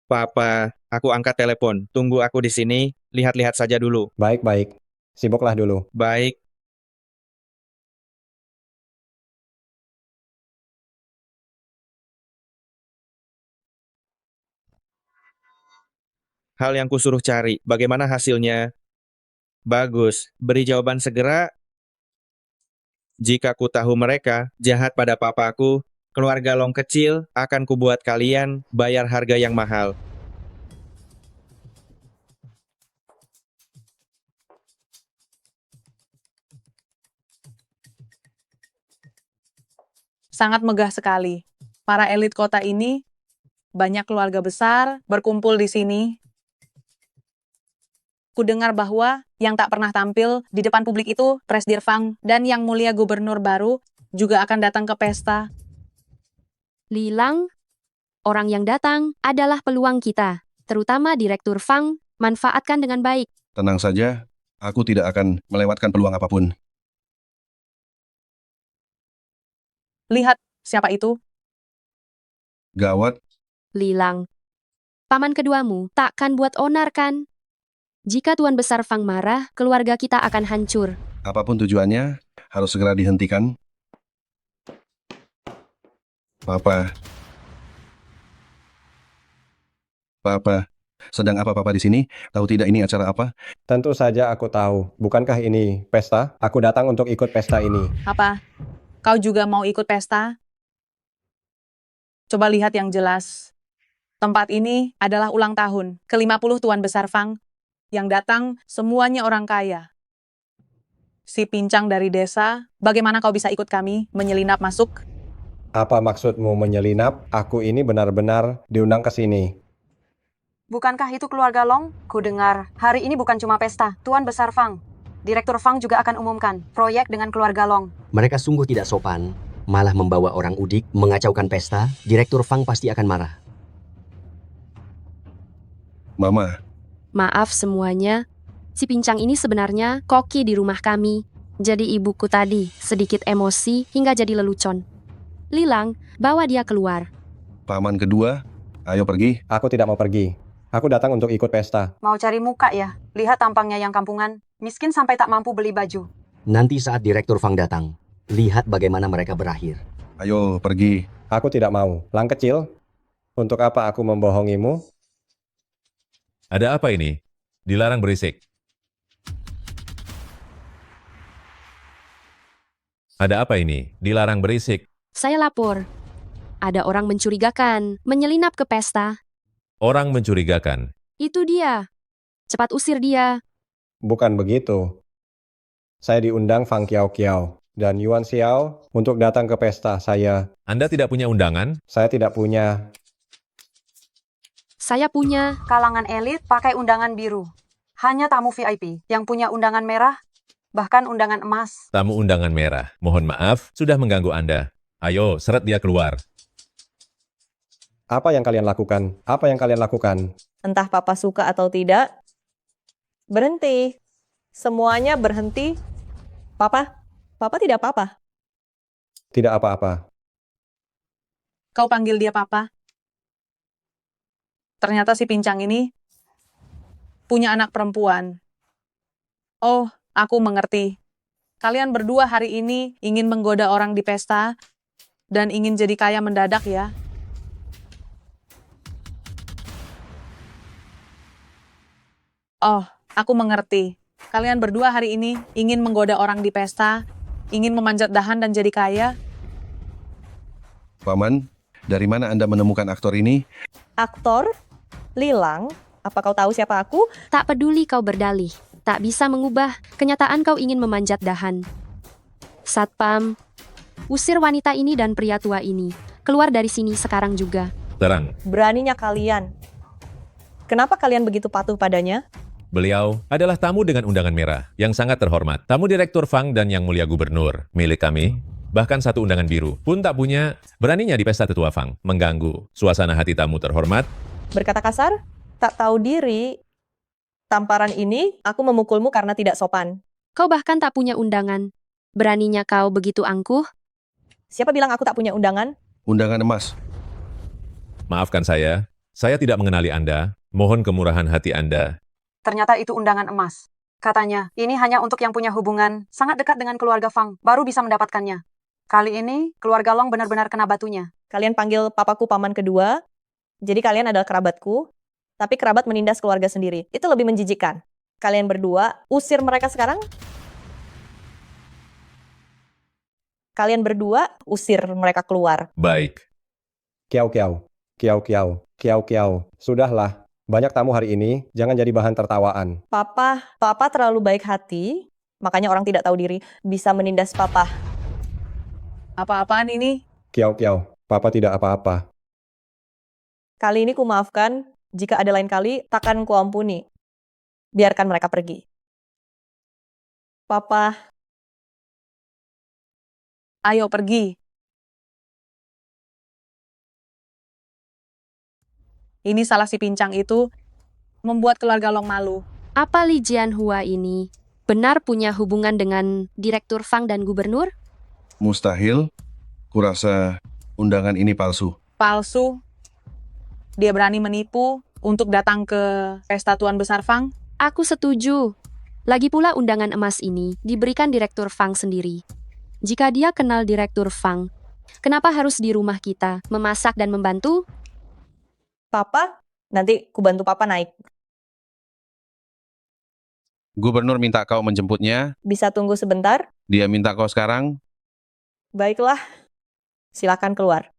Papa, aku angkat telepon. Tunggu aku di sini, lihat-lihat saja dulu. Baik. Sibuklah dulu. Baik. hal yang kusuruh cari. Bagaimana hasilnya? Bagus. Beri jawaban segera. Jika ku tahu mereka jahat pada papaku, keluarga Long kecil, akan kubuat kalian bayar harga yang mahal. Sangat megah sekali. Para elit kota ini, banyak keluarga besar berkumpul di sini. Kudengar bahwa yang tak pernah tampil di depan publik itu Presdir Fang dan Yang Mulia Gubernur baru juga akan datang ke pesta. Lilang, orang yang datang adalah peluang kita, terutama Direktur Fang, manfaatkan dengan baik. Tenang saja, aku tidak akan melewatkan peluang apapun. Lihat siapa itu? Gawat, Lilang, paman keduamu takkan buat onar kan? Jika Tuan Besar Fang marah, keluarga kita akan hancur. apapun tujuannya, harus segera dihentikan. Papa. Papa. Sedang apa Papa di sini? Tahu tidak ini acara apa? Tentu saja aku tahu. Bukankah ini pesta? Aku datang untuk ikut pesta ini. Apa? Kau juga mau ikut pesta? Coba lihat yang jelas. Tempat ini adalah ulang tahun ke-50 Tuan Besar Fang. Yang datang semuanya orang kaya. Si pincang dari desa, bagaimana kau bisa ikut kami menyelinap masuk? Apa maksudmu menyelinap? Aku ini benar-benar diundang ke sini. Bukankah itu keluarga Long? Ku dengar, hari ini bukan cuma pesta, Tuan Besar Fang. Direktur Fang juga akan umumkan proyek dengan keluarga Long. Mereka sungguh tidak sopan, malah membawa orang udik, mengacaukan pesta. Direktur Fang pasti akan marah. Mama, Maaf semuanya, si pincang ini sebenarnya koki di rumah kami. Jadi ibuku tadi sedikit emosi hingga jadi lelucon. Lilang, bawa dia keluar. paman kedua, ayo pergi. Aku tidak mau pergi. Aku datang untuk ikut pesta. Mau cari muka ya? Lihat tampangnya yang kampungan. Miskin sampai tak mampu beli baju. Nanti saat Direktur Fang datang, lihat bagaimana mereka berakhir. Ayo pergi. Aku tidak mau. Lang kecil, untuk apa aku membohongimu? Ada apa ini? Dilarang berisik. Ada apa ini? Dilarang berisik. Saya lapor. Ada orang mencurigakan, menyelinap ke pesta. Orang mencurigakan. Itu dia. Cepat usir dia. Bukan begitu. Saya diundang Fang Kiao Kiao dan Yuan Xiao untuk datang ke pesta saya. Anda tidak punya undangan? Saya tidak punya. Saya punya. Kalangan elit pakai undangan biru. Hanya tamu VIP yang punya undangan merah, bahkan undangan emas. Tamu undangan merah. Mohon maaf, sudah mengganggu Anda. Ayo, seret dia keluar. Apa yang kalian lakukan? Apa yang kalian lakukan? Entah papa suka atau tidak, berhenti. Semuanya berhenti. Papa tidak apa-apa. Tidak apa-apa. Kau panggil dia papa. Ternyata si pincang ini punya anak perempuan. Oh, aku mengerti. Kalian berdua hari ini ingin menggoda orang di pesta dan ingin jadi kaya mendadak ya. Oh, aku mengerti. Kalian berdua hari ini ingin menggoda orang di pesta, ingin memanjat dahan dan jadi kaya. Paman, dari mana Anda menemukan aktor ini? Aktor? Lilang? Apa kau tahu siapa aku? Tak peduli kau berdalih. Tak bisa mengubah kenyataan kau ingin memanjat dahan. Satpam, usir wanita ini dan pria tua ini. Keluar dari sini sekarang juga. Terang. Beraninya kalian. Kenapa kalian begitu patuh padanya? Beliau adalah tamu dengan undangan merah yang sangat terhormat. Tamu Direktur Fang dan Yang Mulia Gubernur milik kami. Bahkan satu undangan biru pun tak punya. Beraninya di pesta tetua Fang mengganggu suasana hati tamu terhormat. Berkata kasar? Tak tahu diri. Tamparan ini, aku memukulmu karena tidak sopan. Kau bahkan tak punya undangan. Beraninya kau begitu angkuh? Siapa bilang aku tak punya undangan? Undangan emas. Maafkan saya tidak mengenali Anda. Mohon kemurahan hati Anda. Ternyata itu undangan emas. Katanya, ini hanya untuk yang punya hubungan sangat dekat dengan keluarga Fang, baru bisa mendapatkannya. Kali ini, keluarga Long benar-benar kena batunya. Kalian panggil papaku paman kedua, jadi kalian adalah kerabatku. tapi kerabat menindas keluarga sendiri. Itu lebih menjijikkan. Kalian berdua usir mereka sekarang. Kalian berdua usir mereka keluar. Baik. Kiau kiau, kiau kiau, kiau kiau. Sudahlah, banyak tamu hari ini, jangan jadi bahan tertawaan. Papa terlalu baik hati, makanya orang tidak tahu diri bisa menindas Papa. Apa-apaan ini? Kiau kiau, papa tidak apa-apa. Kali ini ku maafkan, jika ada lain kali takkan ku ampuni. Biarkan mereka pergi. Papa, Ayo pergi. Ini salah si pincang itu membuat keluarga Long malu. Apa Li Jianhua ini benar punya hubungan dengan Direktur Fang dan Gubernur? Mustahil. Kurasa undangan ini palsu. Palsu. Dia berani menipu untuk datang ke pesta Tuan Besar Fang. Aku setuju. Lagi pula undangan emas ini diberikan Direktur Fang sendiri. Jika dia kenal Direktur Fang, kenapa harus di rumah kita memasak dan membantu? Papa, nanti ku bantu Papa naik. Gubernur minta kau menjemputnya. Bisa tunggu sebentar? Dia minta kau sekarang. Baiklah, silakan keluar.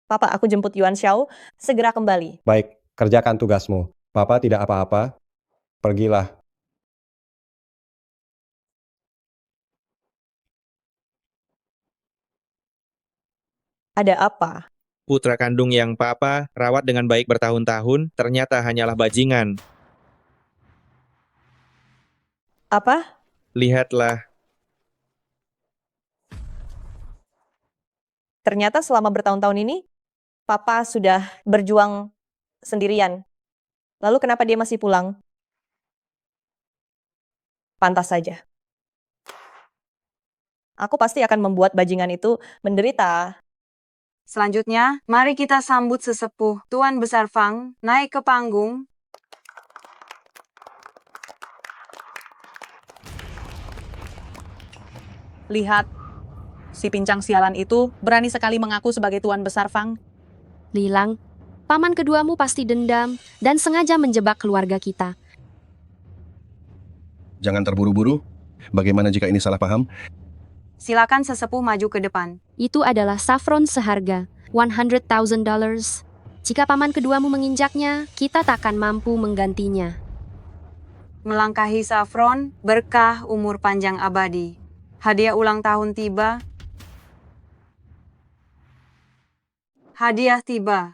Papa, aku jemput Yuan Xiao, segera kembali. Baik, kerjakan tugasmu. Papa tidak apa-apa. Pergilah. Ada apa? Putra kandung yang Papa rawat dengan baik bertahun-tahun ternyata hanyalah bajingan. Apa? Lihatlah, Ternyata selama bertahun-tahun ini, Papa sudah berjuang sendirian. Lalu kenapa dia masih pulang? Pantas saja. Aku pasti akan membuat bajingan itu menderita. Selanjutnya, mari kita sambut sesepuh Tuan Besar Fang naik ke panggung. Lihat, si pincang sialan itu berani sekali mengaku sebagai Tuan Besar Fang. Lilang, paman keduamu pasti dendam dan sengaja menjebak keluarga kita. Jangan terburu-buru. Bagaimana jika ini salah paham? Silakan sesepuh maju ke depan. Itu adalah saffron seharga $100,000. Jika paman keduamu menginjaknya, kita takkan mampu menggantinya. Melangkahi saffron, berkah umur panjang abadi. Hadiah ulang tahun tiba. Hadiah tiba.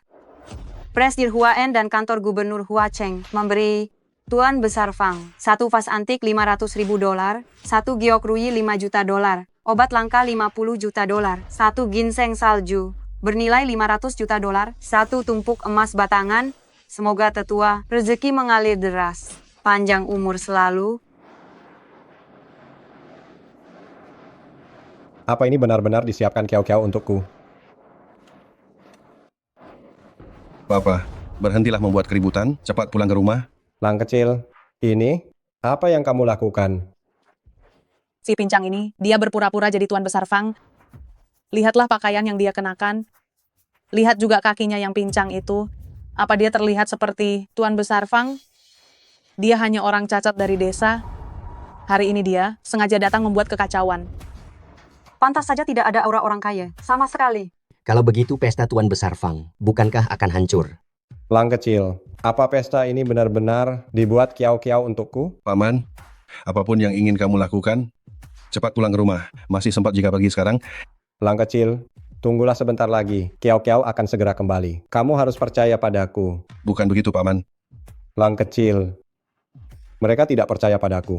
Presdir Hua En dan kantor Gubernur Hua Cheng memberi Tuan Besar Fang 1 vas antik $500.000, 1 giok rui $5 juta, obat langka $50 juta, 1 ginseng salju bernilai $500 juta, 1 tumpuk emas batangan. Semoga tetua rezeki mengalir deras, panjang umur selalu. Apa ini benar-benar disiapkan kiau-kiau untukku? Papa, berhentilah membuat keributan. Cepat pulang ke rumah. Lang kecil, ini apa yang kamu lakukan? Si pincang ini, dia berpura-pura jadi Tuan Besar Fang. Lihatlah pakaian yang dia kenakan. Lihat juga kakinya yang pincang itu. Apa dia terlihat seperti Tuan Besar Fang? Dia hanya orang cacat dari desa. Hari ini dia sengaja datang membuat kekacauan. Pantas saja tidak ada aura orang kaya, sama sekali. Kalau begitu pesta Tuan Besar Fang, bukankah akan hancur? Lang kecil, apa pesta ini benar-benar dibuat kiau-kiau untukku? Paman, apapun yang ingin kamu lakukan, cepat pulang ke rumah. Masih sempat jika pergi sekarang. Lang kecil, tunggulah sebentar lagi. Kiau-kiau akan segera kembali. Kamu harus percaya padaku. Bukan begitu, Paman. Lang kecil, mereka tidak percaya padaku.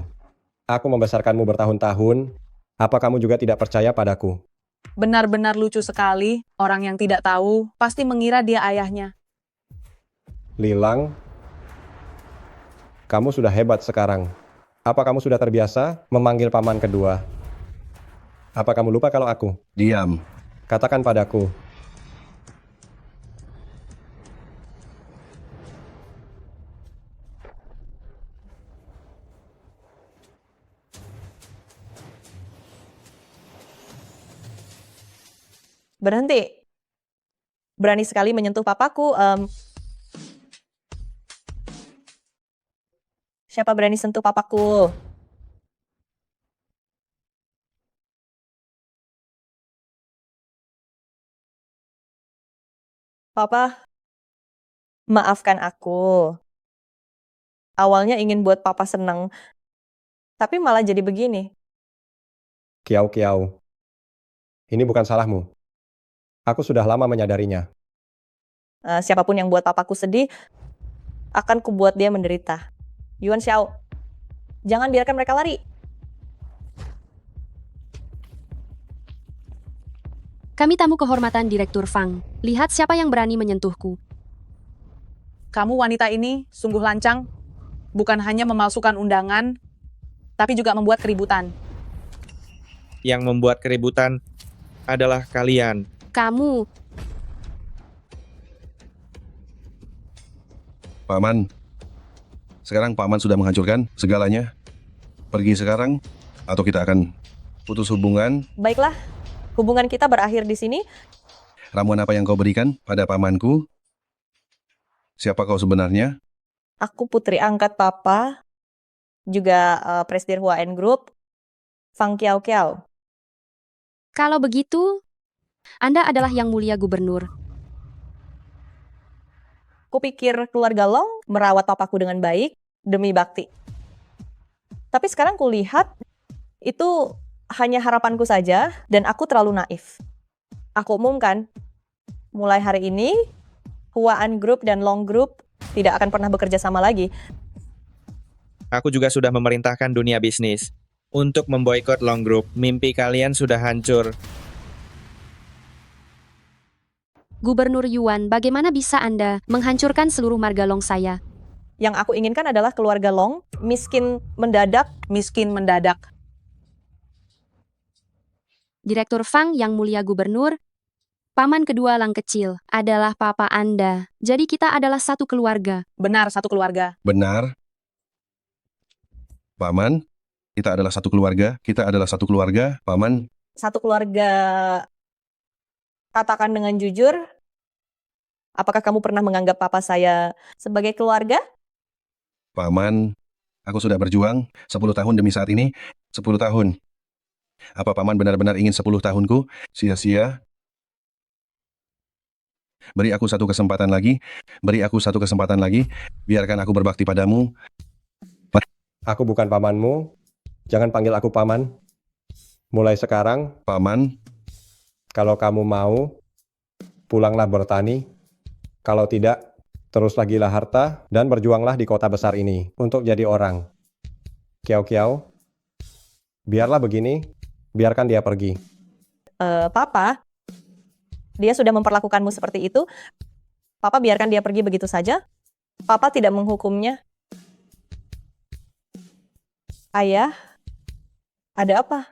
Aku membesarkanmu bertahun-tahun. Apa kamu juga tidak percaya padaku? Benar-benar lucu sekali. Orang yang tidak tahu pasti mengira dia ayahnya. Lilang, kamu sudah hebat sekarang. Apa kamu sudah terbiasa memanggil paman kedua? Apa kamu lupa kalau aku? Diam. Katakan padaku. Berhenti. Berani sekali menyentuh papaku. Siapa berani sentuh papaku? Papa, maafkan aku. Awalnya ingin buat papa senang, tapi malah jadi begini. Kiau Kiau, ini bukan salahmu. Aku sudah lama menyadarinya. Siapapun yang buat papaku sedih, akan kubuat dia menderita. Yuan Xiao, jangan biarkan mereka lari. Kami tamu kehormatan Direktur Fang. Lihat siapa yang berani menyentuhku. Kamu wanita ini sungguh lancang, bukan hanya memalsukan undangan, tapi juga membuat keributan. Yang membuat keributan adalah kalian. Kamu, Paman, sekarang Paman sudah menghancurkan segalanya. Pergi sekarang, atau kita akan putus hubungan. Baiklah, hubungan kita berakhir di sini. Ramuan apa yang kau berikan pada pamanku? Siapa kau sebenarnya? Aku putri angkat papa, juga Presidir Huaen Group, Fang Kiao Kiao. kalau begitu, Anda adalah yang mulia gubernur. Kupikir keluarga Long merawat papaku dengan baik demi bakti. Tapi sekarang kulihat itu hanya harapanku saja dan aku terlalu naif. Aku umumkan, mulai hari ini Huaan Group dan Long Group tidak akan pernah bekerja sama lagi. Aku juga sudah memerintahkan dunia bisnis untuk memboikot Long Group. Mimpi kalian sudah hancur. Gubernur Yuan, bagaimana bisa Anda menghancurkan seluruh marga Long saya? Yang aku inginkan adalah keluarga Long miskin mendadak. Miskin mendadak. Direktur Fang yang mulia gubernur, paman kedua Lang kecil adalah papa Anda. Jadi kita adalah satu keluarga. Benar, satu keluarga. Benar. Paman, kita adalah satu keluarga. Kita adalah satu keluarga. Paman, Satu keluarga, katakan dengan jujur, apakah kamu pernah menganggap papa saya sebagai keluarga? Paman, aku sudah berjuang 10 tahun demi saat ini. 10 tahun. Apa Paman benar-benar ingin 10 tahunku sia-sia? Beri aku satu kesempatan lagi. Beri aku satu kesempatan lagi. Biarkan aku berbakti padamu. Aku bukan pamanmu. Jangan panggil aku paman. Mulai sekarang, Paman, kalau kamu mau, pulanglah bertani. Kalau tidak, teruslah gila harta dan berjuanglah di kota besar ini untuk jadi orang. Kiau Kiau, biarlah begini, biarkan dia pergi. Papa, dia sudah memperlakukanmu seperti itu. Papa biarkan dia pergi begitu saja. Papa tidak menghukumnya. Ayah, ada apa?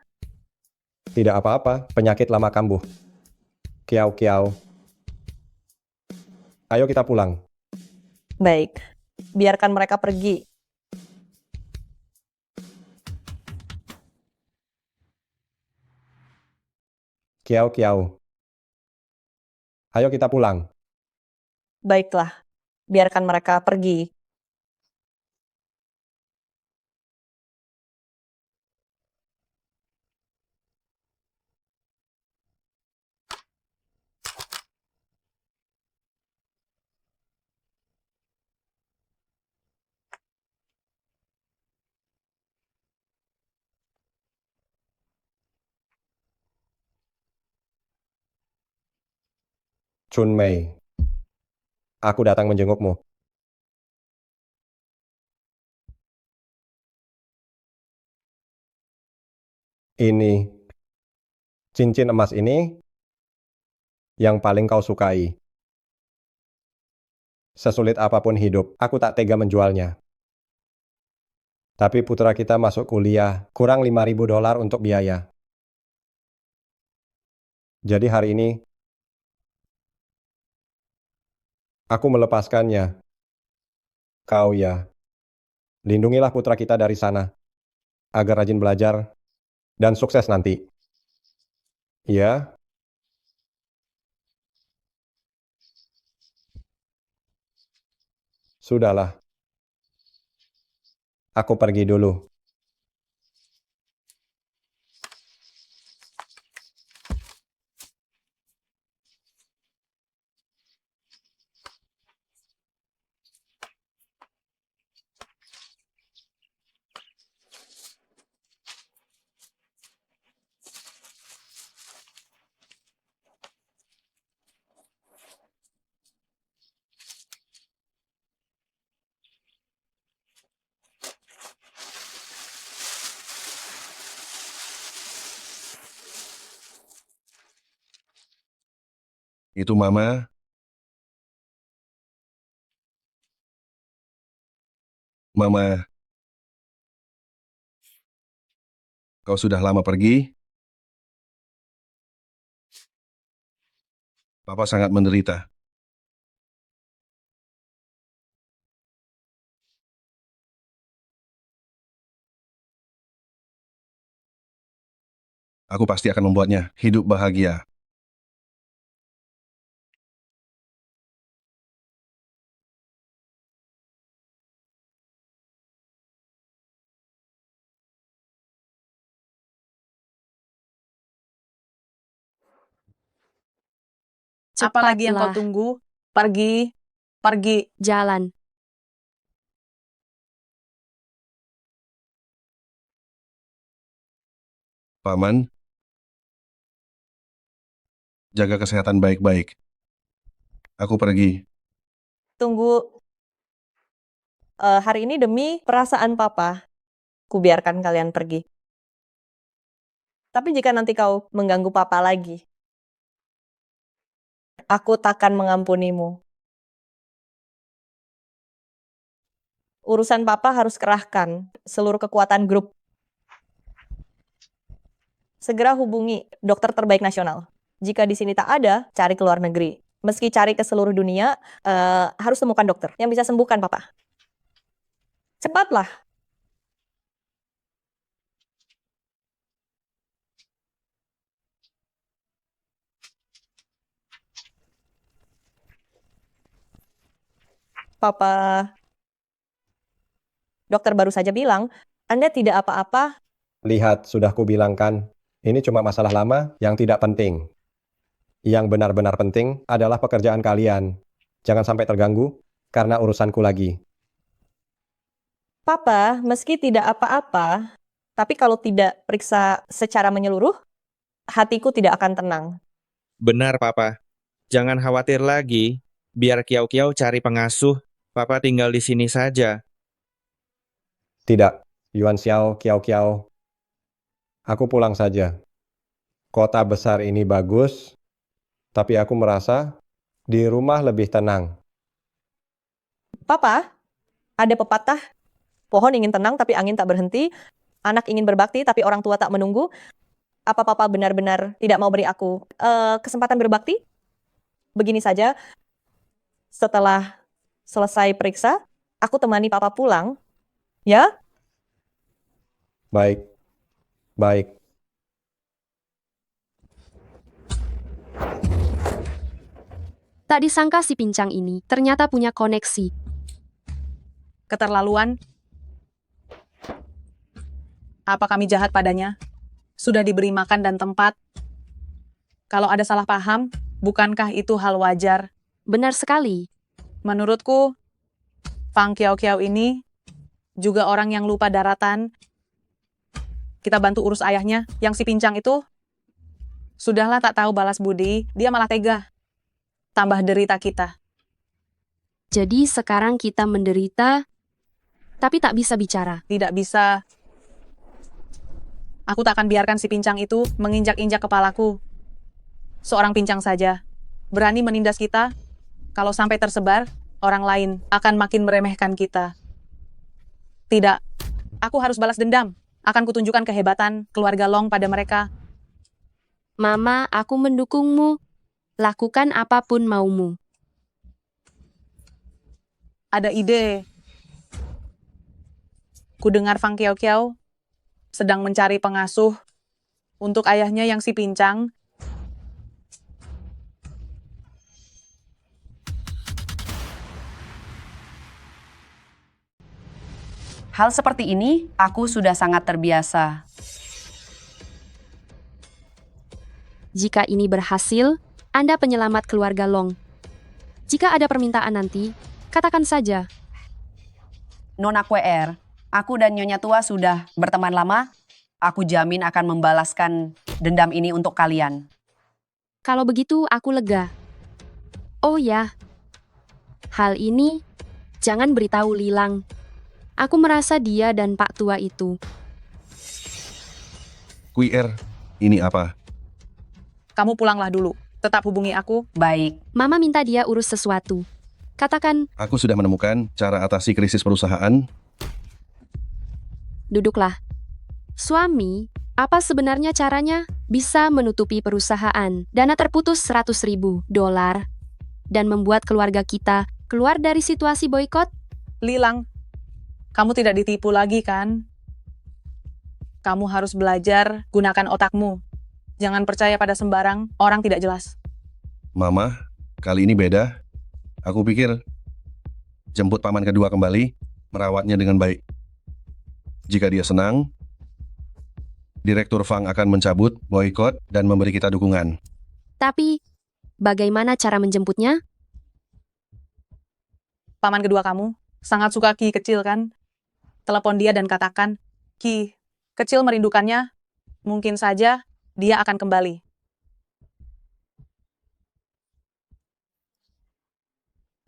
Tidak apa-apa, penyakit lama kambuh. Kiau Kiau, ayo kita pulang. Baik, biarkan mereka pergi. Kiau Kiau, ayo kita pulang. Baiklah, biarkan mereka pergi. Chun Mei, aku datang menjengukmu. Ini, cincin emas ini yang paling kau sukai. Sesulit apapun hidup, aku tak tega menjualnya. Tapi putra kita masuk kuliah, kurang $5.000 untuk biaya. Jadi hari ini, aku melepaskannya. Kau ya, lindungilah putra kita dari sana, agar rajin belajar dan sukses nanti. Ya, sudahlah. Aku pergi dulu. Itu Mama. Mama, kau sudah lama pergi. Papa sangat menderita. Aku pasti akan membuatnya hidup bahagia. Apalagi yang kau Cepatlah. tunggu? Pergi, pergi. Jalan. Paman, jaga kesehatan baik-baik. Aku pergi. Tunggu. Hari ini demi perasaan papa, ku biarkan kalian pergi. Tapi jika nanti kau mengganggu papa lagi, aku takkan mengampunimu. Urusan papa harus kerahkan seluruh kekuatan grup. Segera hubungi dokter terbaik nasional. Jika di sini tak ada, cari ke luar negeri. Meski cari ke seluruh dunia, harus temukan dokter yang bisa sembuhkan papa. Cepatlah. Papa, dokter baru saja bilang, Anda tidak apa-apa. Lihat, sudah kubilangkan. Ini cuma masalah lama yang tidak penting. Yang benar-benar penting adalah pekerjaan kalian. Jangan sampai terganggu karena urusanku lagi. Papa, meski tidak apa-apa, tapi kalau tidak periksa secara menyeluruh, hatiku tidak akan tenang. Benar, Papa. Jangan khawatir lagi. Biar Kiau-Kiau cari pengasuh. Papa tinggal di sini saja. Tidak, Yuan Xiao, Kiao Kiao. Aku pulang saja. Kota besar ini bagus, tapi aku merasa di rumah lebih tenang. Papa, ada pepatah, pohon ingin tenang tapi angin tak berhenti, anak ingin berbakti tapi orang tua tak menunggu. Apa Papa benar-benar tidak mau beri aku kesempatan berbakti? Begini saja, setelah selesai periksa, aku temani Papa pulang, ya? Baik, baik. Tak disangka si pincang ini ternyata punya koneksi. Keterlaluan. Apa kami jahat padanya? Sudah diberi makan dan tempat. Kalau ada salah paham, bukankah itu hal wajar? Benar sekali. Menurutku, Fang Kiao-Kiao ini juga orang yang lupa daratan. Kita bantu urus ayahnya, yang si pincang itu. Sudahlah tak tahu balas budi, dia malah tega. Tambah derita kita. Jadi sekarang kita menderita, tapi tak bisa bicara. Tidak bisa. Aku tak akan biarkan si pincang itu menginjak-injak kepalaku. Seorang pincang saja. Berani menindas kita. Kalau sampai tersebar, orang lain akan makin meremehkan kita. Tidak. Aku harus balas dendam. Akan kutunjukkan kehebatan keluarga Long pada mereka. Mama, aku mendukungmu. Lakukan apapun maumu. Ada ide. Ku dengar Fang Kiao-Kiao sedang mencari pengasuh untuk ayahnya yang si pincang. Hal seperti ini, aku sudah sangat terbiasa. Jika ini berhasil, Anda penyelamat keluarga Long. Jika ada permintaan nanti, katakan saja. Nona QR, aku dan Nyonya Tua sudah berteman lama. Aku jamin akan membalaskan dendam ini untuk kalian. Kalau begitu, aku lega. Oh ya, hal ini jangan beritahu Lilang. Aku merasa dia dan Pak Tua itu. QR, ini apa? Kamu pulanglah dulu. Tetap hubungi aku. Baik. Mama minta dia urus sesuatu. Katakan, Aku sudah menemukan cara atasi krisis perusahaan. duduklah. Suami, apa sebenarnya caranya? Bisa menutupi perusahaan, dana terputus $100.000, dan membuat keluarga kita keluar dari situasi boykot? Lilang, kamu tidak ditipu lagi kan? Kamu harus belajar gunakan otakmu. Jangan percaya pada sembarang orang tidak jelas. Mama, kali ini beda. Aku pikir jemput paman kedua kembali, merawatnya dengan baik. Jika dia senang, Direktur Fang akan mencabut, boykot, dan memberi kita dukungan. Tapi, bagaimana cara menjemputnya? Paman kedua kamu sangat suka Ki kecil kan? Telepon dia dan katakan, Ki, kecil merindukannya. Mungkin saja dia akan kembali.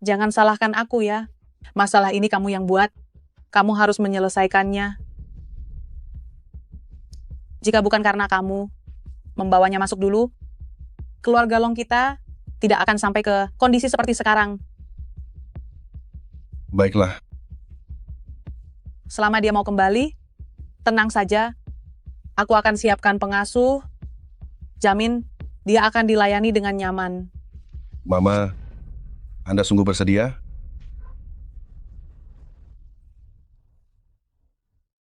Jangan salahkan aku ya. Masalah ini kamu yang buat. Kamu harus menyelesaikannya. Jika bukan karena kamu membawanya masuk dulu, keluarga Long kita tidak akan sampai ke kondisi seperti sekarang. Baiklah, Selama dia mau kembali, tenang saja. Aku akan siapkan pengasuh. Jamin dia akan dilayani dengan nyaman. Mama, Anda sungguh bersedia?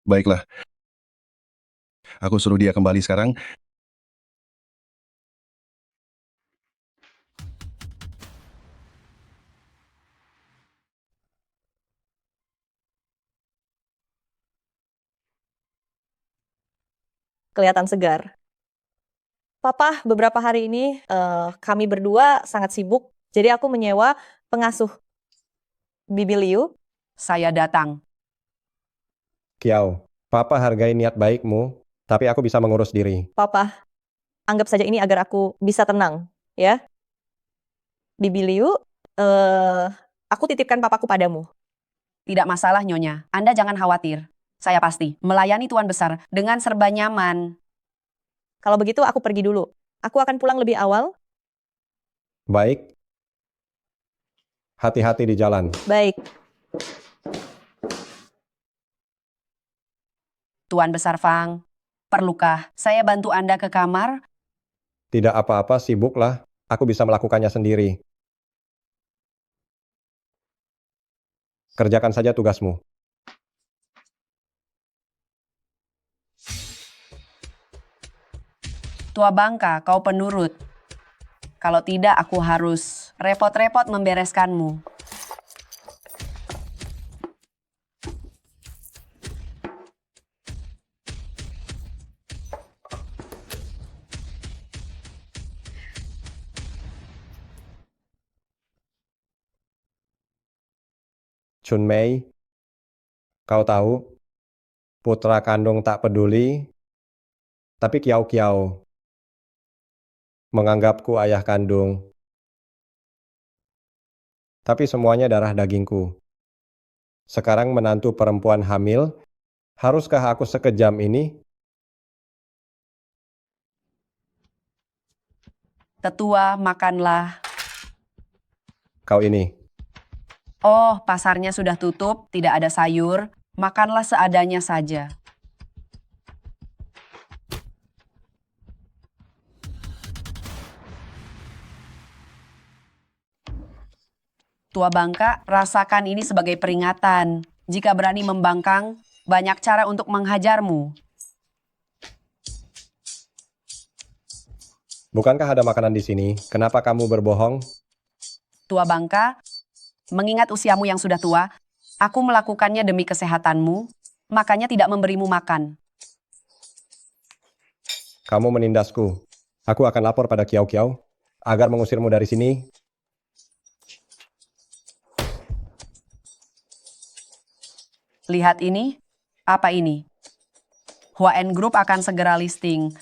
Baiklah. Aku suruh dia kembali sekarang. Kelihatan segar. Papa, beberapa hari ini kami berdua sangat sibuk, jadi aku menyewa pengasuh. Bibi Liu, Saya datang. Kiao, Papa hargai niat baikmu, tapi aku bisa mengurus diri. Papa, anggap saja ini agar aku bisa tenang, ya. Bibi Liu, aku titipkan papaku padamu. Tidak masalah, Nyonya. Anda jangan khawatir. Saya pasti melayani Tuan Besar dengan serba nyaman. Kalau begitu aku pergi dulu. Aku akan pulang lebih awal. Baik. Hati-hati di jalan. Baik. Tuan Besar Fang, perlukah saya bantu Anda ke kamar? Tidak apa-apa, sibuklah. Aku bisa melakukannya sendiri. Kerjakan saja tugasmu. Tua Bangka, kau penurut. Kalau tidak, aku harus repot-repot membereskanmu. Chun Mei, kau tahu, putra kandung tak peduli, tapi Kiao-Kiao menganggapku ayah kandung. Tapi semuanya darah dagingku. Sekarang menantu perempuan hamil, haruskah aku sekejam ini? Tetua, makanlah. Kau ini. Oh, pasarnya sudah tutup, tidak ada sayur. Makanlah seadanya saja. Tua Bangka, rasakan ini sebagai peringatan. Jika berani membangkang, banyak cara untuk menghajarmu. Bukankah ada makanan di sini? Kenapa kamu berbohong? Tua Bangka, mengingat usiamu yang sudah tua, aku melakukannya demi kesehatanmu. makanya tidak memberimu makan. Kamu menindasku. Aku akan lapor pada Kiao Kiao agar mengusirmu dari sini. Lihat ini. Apa ini? Huaen Group akan segera listing.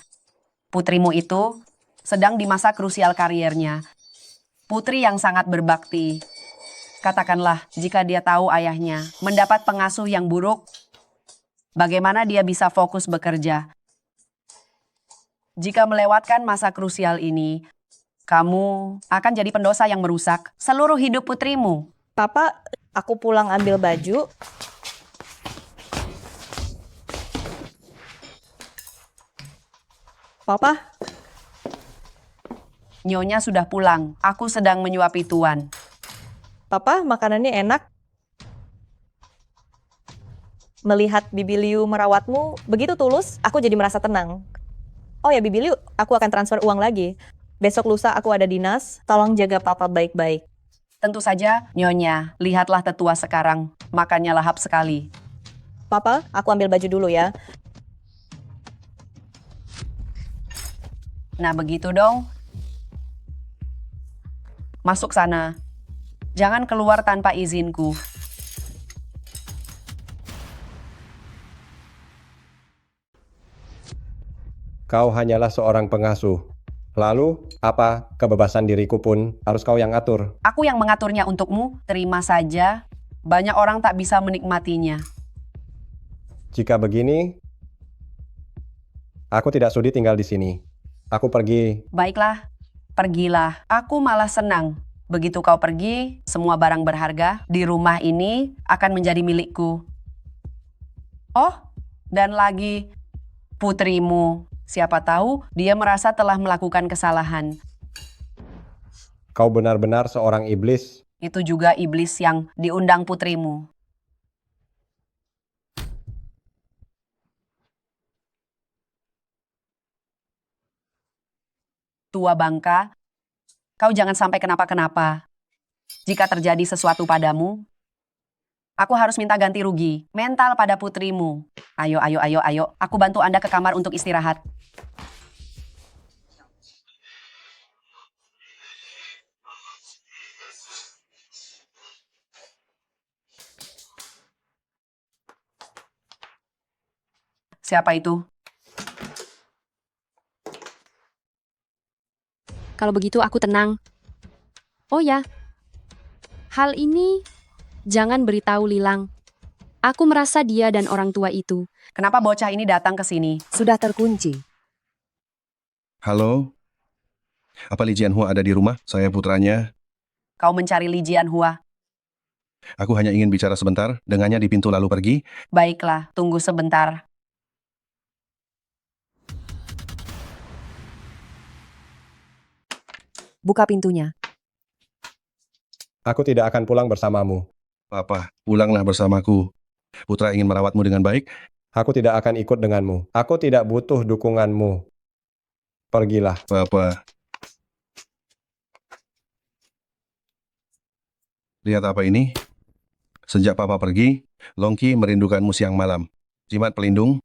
Putrimu itu sedang di masa krusial kariernya. Putri yang sangat berbakti. Katakanlah, jika dia tahu ayahnya mendapat pengasuh yang buruk, bagaimana dia bisa fokus bekerja? Jika melewatkan masa krusial ini, kamu akan jadi pendosa yang merusak seluruh hidup putrimu. Papa, aku pulang ambil baju. Papa, Nyonya sudah pulang. Aku sedang menyuapi Tuan. Papa, makanannya enak. Melihat Bibi Liu merawatmu begitu tulus, aku jadi merasa tenang. Oh ya Bibi Liu, aku akan transfer uang lagi. Besok lusa aku ada dinas, tolong jaga Papa baik-baik. Tentu saja, Nyonya. Lihatlah tetua sekarang. Makannya lahap sekali. Papa, aku ambil baju dulu ya. Nah, begitu dong. Masuk sana. Jangan keluar tanpa izinku. Kau hanyalah seorang pengasuh. Lalu, apa kebebasan diriku pun harus kau yang atur. Aku yang mengaturnya untukmu, terima saja. Banyak orang tak bisa menikmatinya. Jika begini, aku tidak sudi tinggal di sini. Aku pergi. Baiklah, pergilah. Aku malah senang. Begitu kau pergi, semua barang berharga di rumah ini akan menjadi milikku. Oh, dan lagi putrimu. Siapa tahu dia merasa telah melakukan kesalahan. Kau benar-benar seorang iblis. Itu juga iblis yang diundang putrimu. Tua bangka, kau jangan sampai kenapa-kenapa. Jika terjadi sesuatu padamu, aku harus minta ganti rugi mental pada putrimu. Ayo, ayo, ayo, ayo. Aku bantu Anda ke kamar untuk istirahat. Siapa itu? Kalau begitu aku tenang. Oh ya, hal ini jangan beritahu Lilang. Aku merasa dia dan orang tua itu. Kenapa bocah ini datang ke sini? Sudah terkunci. Halo? Apa Li Jianhua ada di rumah? Saya putranya. Kau mencari Li Jianhua. Aku hanya ingin bicara sebentar, dengannya di pintu lalu pergi. Baiklah, tunggu sebentar. Buka pintunya. Aku tidak akan pulang bersamamu. Papa, pulanglah bersamaku. Putra ingin merawatmu dengan baik. Aku tidak akan ikut denganmu. Aku tidak butuh dukunganmu. Pergilah. Papa. Lihat apa ini? Sejak Papa pergi, Longki merindukanmu siang malam. Jimat pelindung.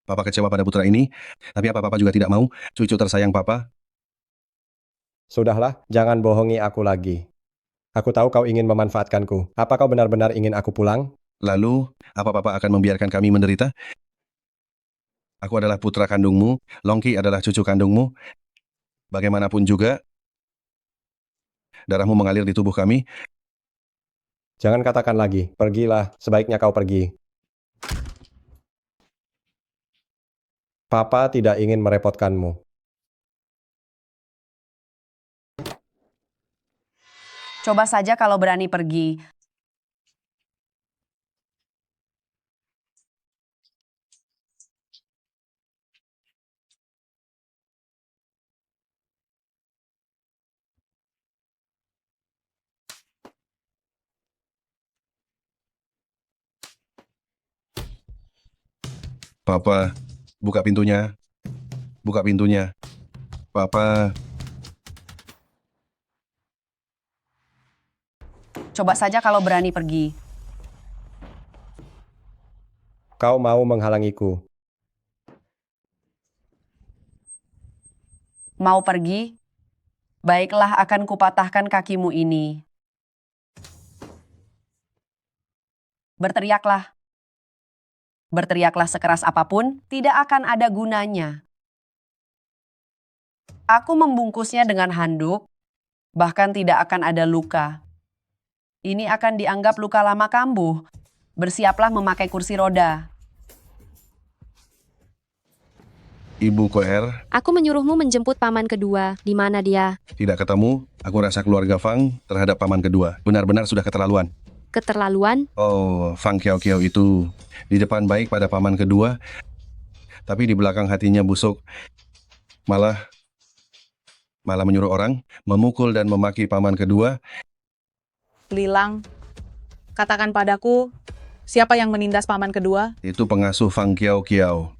Papa kecewa pada putra ini, tapi apa Papa juga tidak mau cucu tersayang Papa. Sudahlah, jangan bohongi aku lagi. Aku tahu kau ingin memanfaatkanku. Apa kau benar-benar ingin aku pulang? Lalu, apa Papa akan membiarkan kami menderita? Aku adalah putra kandungmu, Longki adalah cucu kandungmu. Bagaimanapun juga, darahmu mengalir di tubuh kami. Jangan katakan lagi, pergilah, sebaiknya kau pergi. Papa tidak ingin merepotkanmu. Coba saja kalau berani pergi. Papa, buka pintunya. Buka pintunya. Papa. Coba saja kalau berani pergi. Kau mau menghalangiku. Mau pergi? Baiklah, akan kupatahkan kakimu ini. Berteriaklah. Berteriaklah sekeras apapun, tidak akan ada gunanya. Aku membungkusnya dengan handuk, bahkan tidak akan ada luka. Ini akan dianggap luka lama kambuh. Bersiaplah memakai kursi roda. Ibu Koer, Aku menyuruhmu menjemput paman kedua. Di mana dia? tidak ketemu. Aku rasa keluarga Fang terhadap paman kedua benar-benar sudah keterlaluan. Keterlaluan? Oh, Fang Kiao Kiao itu di depan baik pada paman kedua, tapi di belakang hatinya busuk. Malah menyuruh orang memukul dan memaki paman kedua. Lilang, katakan padaku, siapa yang menindas paman kedua? Itu pengasuh Fang Kiao Kiao.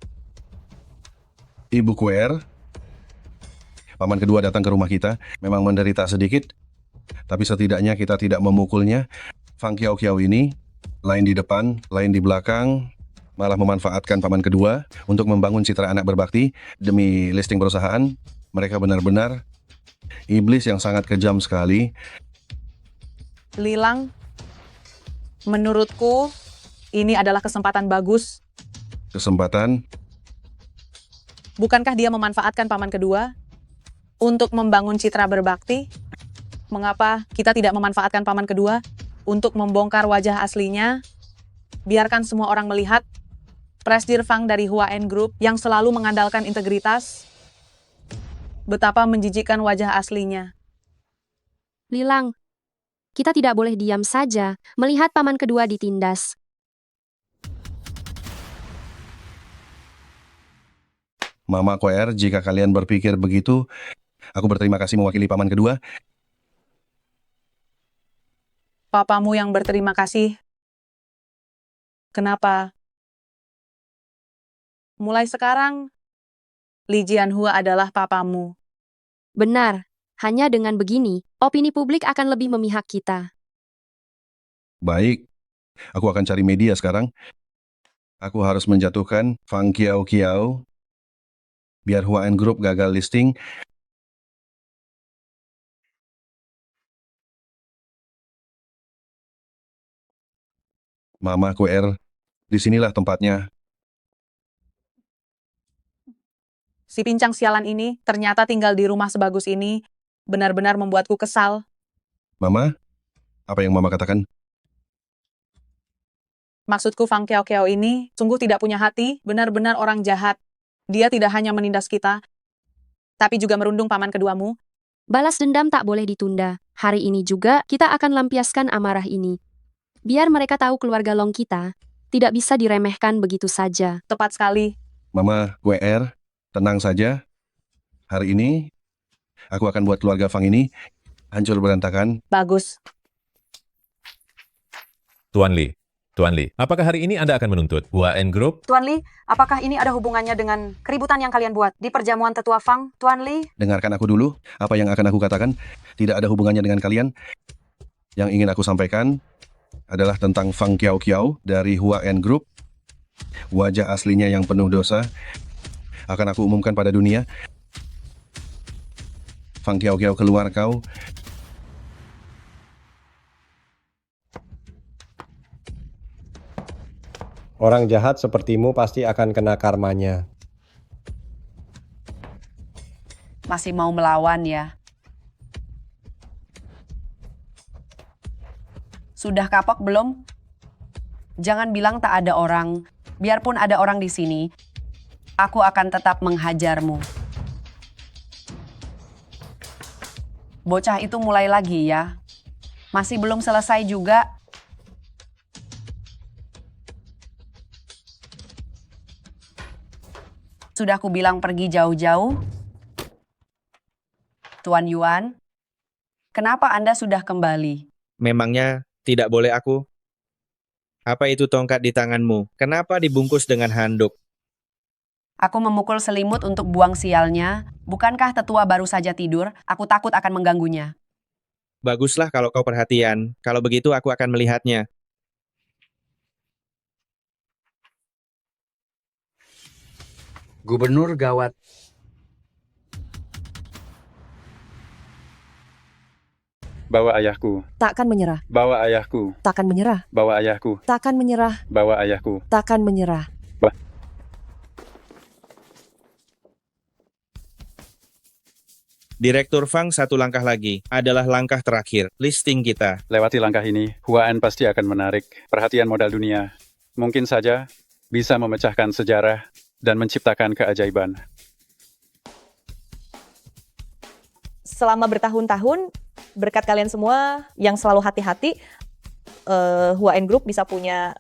Ibu Koer, paman kedua datang ke rumah kita, memang menderita sedikit, tapi setidaknya kita tidak memukulnya. Fang Kiao Kiao ini, lain di depan, lain di belakang, malah memanfaatkan paman kedua untuk membangun citra anak berbakti demi listing perusahaan. Mereka benar-benar iblis yang sangat kejam sekali. Lilang, menurutku ini adalah kesempatan bagus. Kesempatan, Bukankah dia memanfaatkan paman kedua untuk membangun citra berbakti? Mengapa kita tidak memanfaatkan paman kedua untuk membongkar wajah aslinya? Biarkan semua orang melihat Presidir Fang dari Hua N Group yang selalu mengandalkan integritas. Betapa menjijikkan wajah aslinya. Lilang, kita tidak boleh diam saja melihat paman kedua ditindas. Mama Koer, jika kalian berpikir begitu, aku berterima kasih mewakili paman kedua. Papamu yang berterima kasih. Kenapa? Mulai sekarang, Li Jianhua adalah papamu. Benar, hanya dengan begini, opini publik akan lebih memihak kita. Baik, aku akan cari media sekarang. Aku harus menjatuhkan Fang Kiao Kiao biar Hua N Group gagal listing. Mama Koer, disinilah tempatnya. Si pincang sialan ini ternyata tinggal di rumah sebagus ini, benar-benar membuatku kesal. Mama, apa yang Mama katakan? Maksudku Fang Kiao Kiao ini sungguh tidak punya hati, benar-benar orang jahat. Dia tidak hanya menindas kita, tapi juga merundung paman keduamu. Balas dendam tak boleh ditunda. Hari ini juga kita akan lampiaskan amarah ini. Biar mereka tahu keluarga Long kita tidak bisa diremehkan begitu saja. Tepat sekali. Mama Koer, tenang saja. Hari ini, aku akan buat keluarga Fang ini hancur berantakan. Bagus. Tuan Li, apakah hari ini Anda akan menuntut Hua N Group? Tuan Li, apakah ini ada hubungannya dengan keributan yang kalian buat di perjamuan tetua Fang, Tuan Li? Dengarkan aku dulu, apa yang akan aku katakan tidak ada hubungannya dengan kalian. Yang ingin aku sampaikan adalah tentang Fang Kiao Kiao dari Hua N Group. Wajah aslinya yang penuh dosa akan aku umumkan pada dunia. Fang Kiao Kiao, keluar kau. Orang jahat sepertimu pasti akan kena karmanya. Masih mau melawan ya? Sudah kapok belum? Jangan bilang tak ada orang. Biarpun ada orang di sini, aku akan tetap menghajarmu. Bocah itu mulai lagi ya. Masih belum selesai juga. Sudah aku bilang pergi jauh-jauh. Tuan Yuan, kenapa Anda sudah kembali? Memangnya tidak boleh aku? Apa itu tongkat di tanganmu? Kenapa dibungkus dengan handuk? Aku memukul selimut untuk buang sialnya. Bukankah tetua baru saja tidur? Aku takut akan mengganggunya. Baguslah kalau kau perhatian. Kalau begitu aku akan melihatnya. Gubernur gawat. Bawa ayahku. Takkan menyerah. Bawa ayahku. Takkan menyerah. Bawa ayahku. Takkan menyerah. Bawa ayahku. Takkan menyerah. Direktur Fang, satu langkah lagi. Adalah langkah terakhir. Listing kita. Lewati langkah ini, Huan pasti akan menarik perhatian modal dunia. Mungkin saja bisa memecahkan sejarah dan menciptakan keajaiban. Selama bertahun-tahun, berkat kalian semua yang selalu hati-hati, Huan Group bisa punya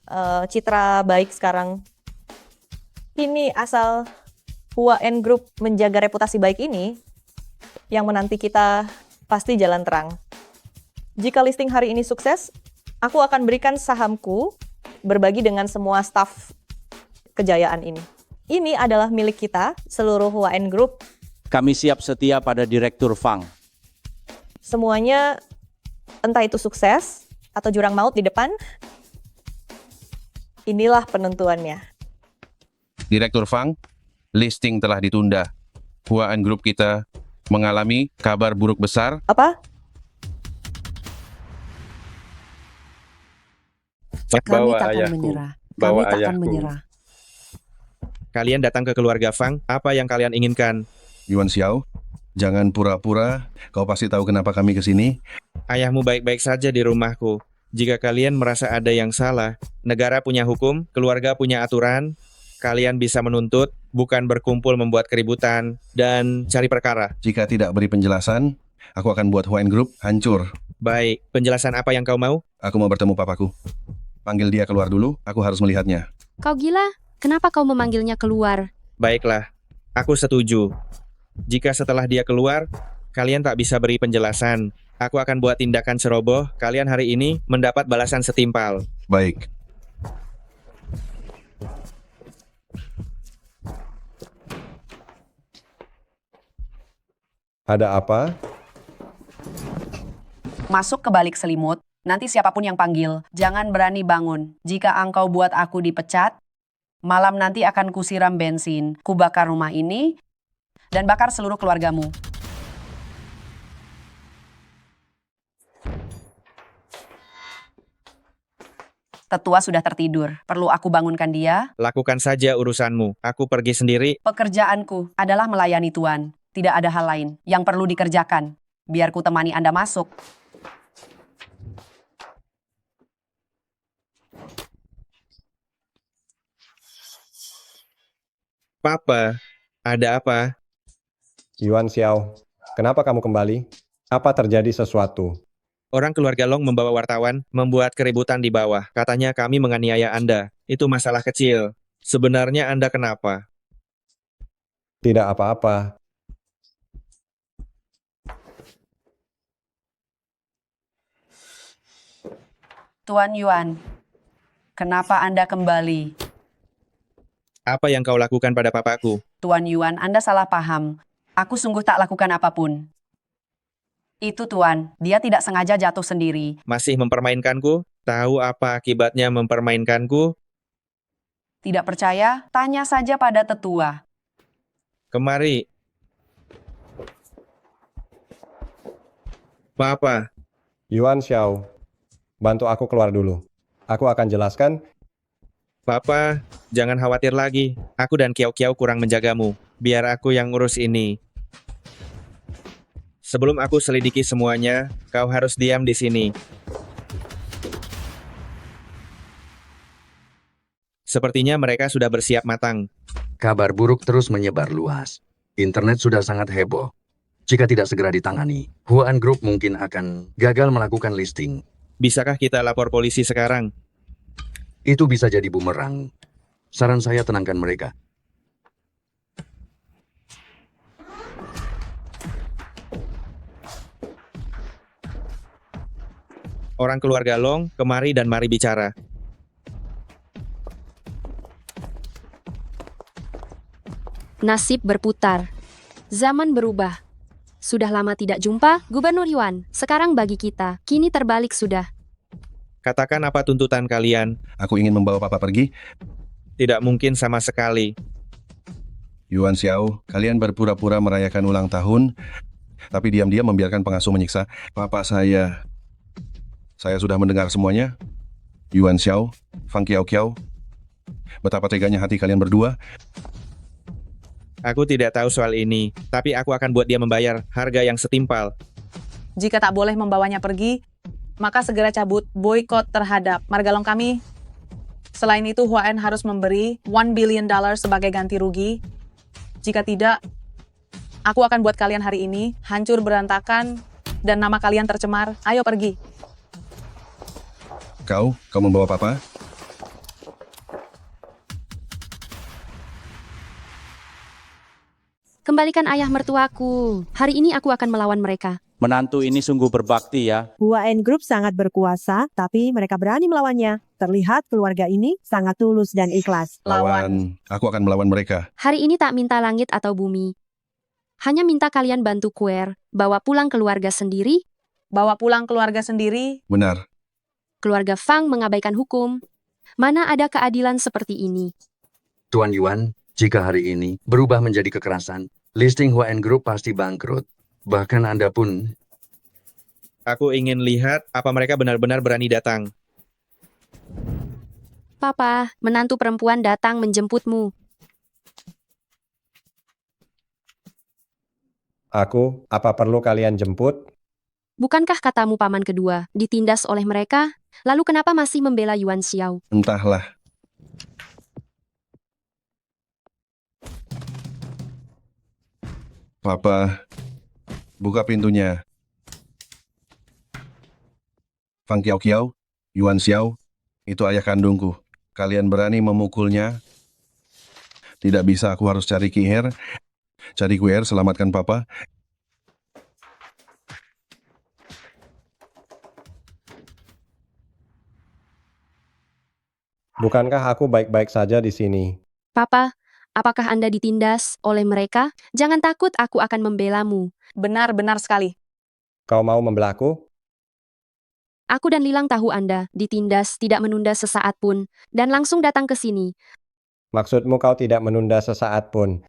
citra baik sekarang. Ini asal Huan Group menjaga reputasi baik ini, yang menanti kita pasti jalan terang. Jika listing hari ini sukses, aku akan berikan sahamku berbagi dengan semua staf kejayaan ini. Ini adalah milik kita, seluruh Huan Group. Kami siap setia pada Direktur Fang. Semuanya, entah itu sukses atau jurang maut di depan, inilah penentuannya. Direktur Fang, listing telah ditunda. Huan Group kita mengalami kabar buruk besar. Apa? Kami Bawa takkan ayahku. menyerah. Kami Bawa takkan ayahku. menyerah. Kalian datang ke keluarga Fang, apa yang kalian inginkan? Yuan Xiao, jangan pura-pura. Kau pasti tahu kenapa kami ke sini. Ayahmu baik-baik saja di rumahku. Jika kalian merasa ada yang salah, negara punya hukum, keluarga punya aturan, kalian bisa menuntut, bukan berkumpul membuat keributan, dan cari perkara. Jika tidak beri penjelasan, aku akan buat Huan Group hancur. Baik, penjelasan apa yang kau mau? Aku mau bertemu papaku. Panggil dia keluar dulu, aku harus melihatnya. Kau gila? Kenapa kau memanggilnya keluar? Baiklah, aku setuju. Jika setelah dia keluar, kalian tak bisa beri penjelasan, aku akan buat tindakan ceroboh, kalian hari ini mendapat balasan setimpal. Baik. Ada apa? Masuk ke balik selimut, nanti siapapun yang panggil, jangan berani bangun. Jika engkau buat aku dipecat, malam nanti akan kusiram bensin, kubakar rumah ini, dan bakar seluruh keluargamu. Tetua sudah tertidur, perlu aku bangunkan dia? Lakukan saja urusanmu, aku pergi sendiri. Pekerjaanku adalah melayani Tuan, tidak ada hal lain yang perlu dikerjakan. Biar ku temani Anda masuk. Papa, ada apa? Yuan Xiao, kenapa kamu kembali? Apa terjadi sesuatu? Orang keluarga Long membawa wartawan, membuat keributan di bawah. Katanya kami menganiaya Anda. Itu masalah kecil. Sebenarnya Anda kenapa? Tidak apa-apa. Tuan Yuan, kenapa Anda kembali? Apa yang kau lakukan pada papaku? Tuan Yuan, Anda salah paham. Aku sungguh tak lakukan apapun. Itu Tuan, dia tidak sengaja jatuh sendiri. Masih mempermainkanku? Tahu apa akibatnya mempermainkanku? Tidak percaya? Tanya saja pada tetua. Kemari. Papa. Yuan Xiao, bantu aku keluar dulu. Aku akan jelaskan. Papa, jangan khawatir lagi. Aku dan Kiao Kiao kurang menjagamu. Biar aku yang ngurus ini. Sebelum aku selidiki semuanya, kau harus diam di sini. Sepertinya mereka sudah bersiap matang. Kabar buruk terus menyebar luas. Internet sudah sangat heboh. Jika tidak segera ditangani, Huan Group mungkin akan gagal melakukan listing. Bisakah kita lapor polisi sekarang? Itu bisa jadi bumerang. Saran saya tenangkan mereka. Orang keluarga Long, kemari dan mari bicara. Nasib berputar. Zaman berubah. Sudah lama tidak jumpa, Gubernur Yuan. Sekarang bagi kita, kini terbalik sudah. Katakan apa tuntutan kalian? Aku ingin membawa papa pergi. Tidak mungkin sama sekali. Yuan Xiao, kalian berpura-pura merayakan ulang tahun, tapi diam-diam membiarkan pengasuh menyiksa papa saya. Saya sudah mendengar semuanya. Yuan Xiao, Fang Qiao, betapa teganya hati kalian berdua. Aku tidak tahu soal ini, tapi aku akan buat dia membayar harga yang setimpal. Jika tak boleh membawanya pergi, maka segera cabut boykot terhadap Margalong kami. Selain itu, Hua-En harus memberi $1 billion sebagai ganti rugi. Jika tidak, aku akan buat kalian hari ini hancur berantakan dan nama kalian tercemar. Ayo pergi. Kau membawa papa? Kembalikan ayah mertuaku. Hari ini aku akan melawan mereka. Menantu ini sungguh berbakti ya. Hua-En Group sangat berkuasa, tapi mereka berani melawannya. Terlihat keluarga ini sangat tulus dan ikhlas. Lawan. Aku akan melawan mereka. Hari ini tak minta langit atau bumi. Hanya minta kalian bantu Kuer, bawa pulang keluarga sendiri. Bawa pulang keluarga sendiri. Benar. Keluarga Fang mengabaikan hukum. Mana ada keadilan seperti ini? Tuan Yuan, jika hari ini berubah menjadi kekerasan, listing Hua-En Group pasti bangkrut. Bahkan Anda pun. Aku ingin lihat apa mereka benar-benar berani datang. Papa, menantu perempuan datang menjemputmu. Aku, apa perlu kalian jemput? Bukankah katamu paman kedua ditindas oleh mereka? Lalu kenapa masih membela Yuan Xiao? Entahlah. Papa, buka pintunya. Fang Qiao, Yuan Xiao, itu ayah kandungku. Kalian berani memukulnya? Tidak bisa, aku harus cari Kiher. Cari Kuer, selamatkan papa. Bukankah aku baik-baik saja di sini? Papa, apakah Anda ditindas oleh mereka? Jangan takut, aku akan membelamu. Benar-benar sekali. Kau mau membelaku? Aku dan Lilang tahu Anda ditindas tidak menunda sesaat pun, dan langsung datang ke sini. Maksudmu kau tidak menunda sesaat pun?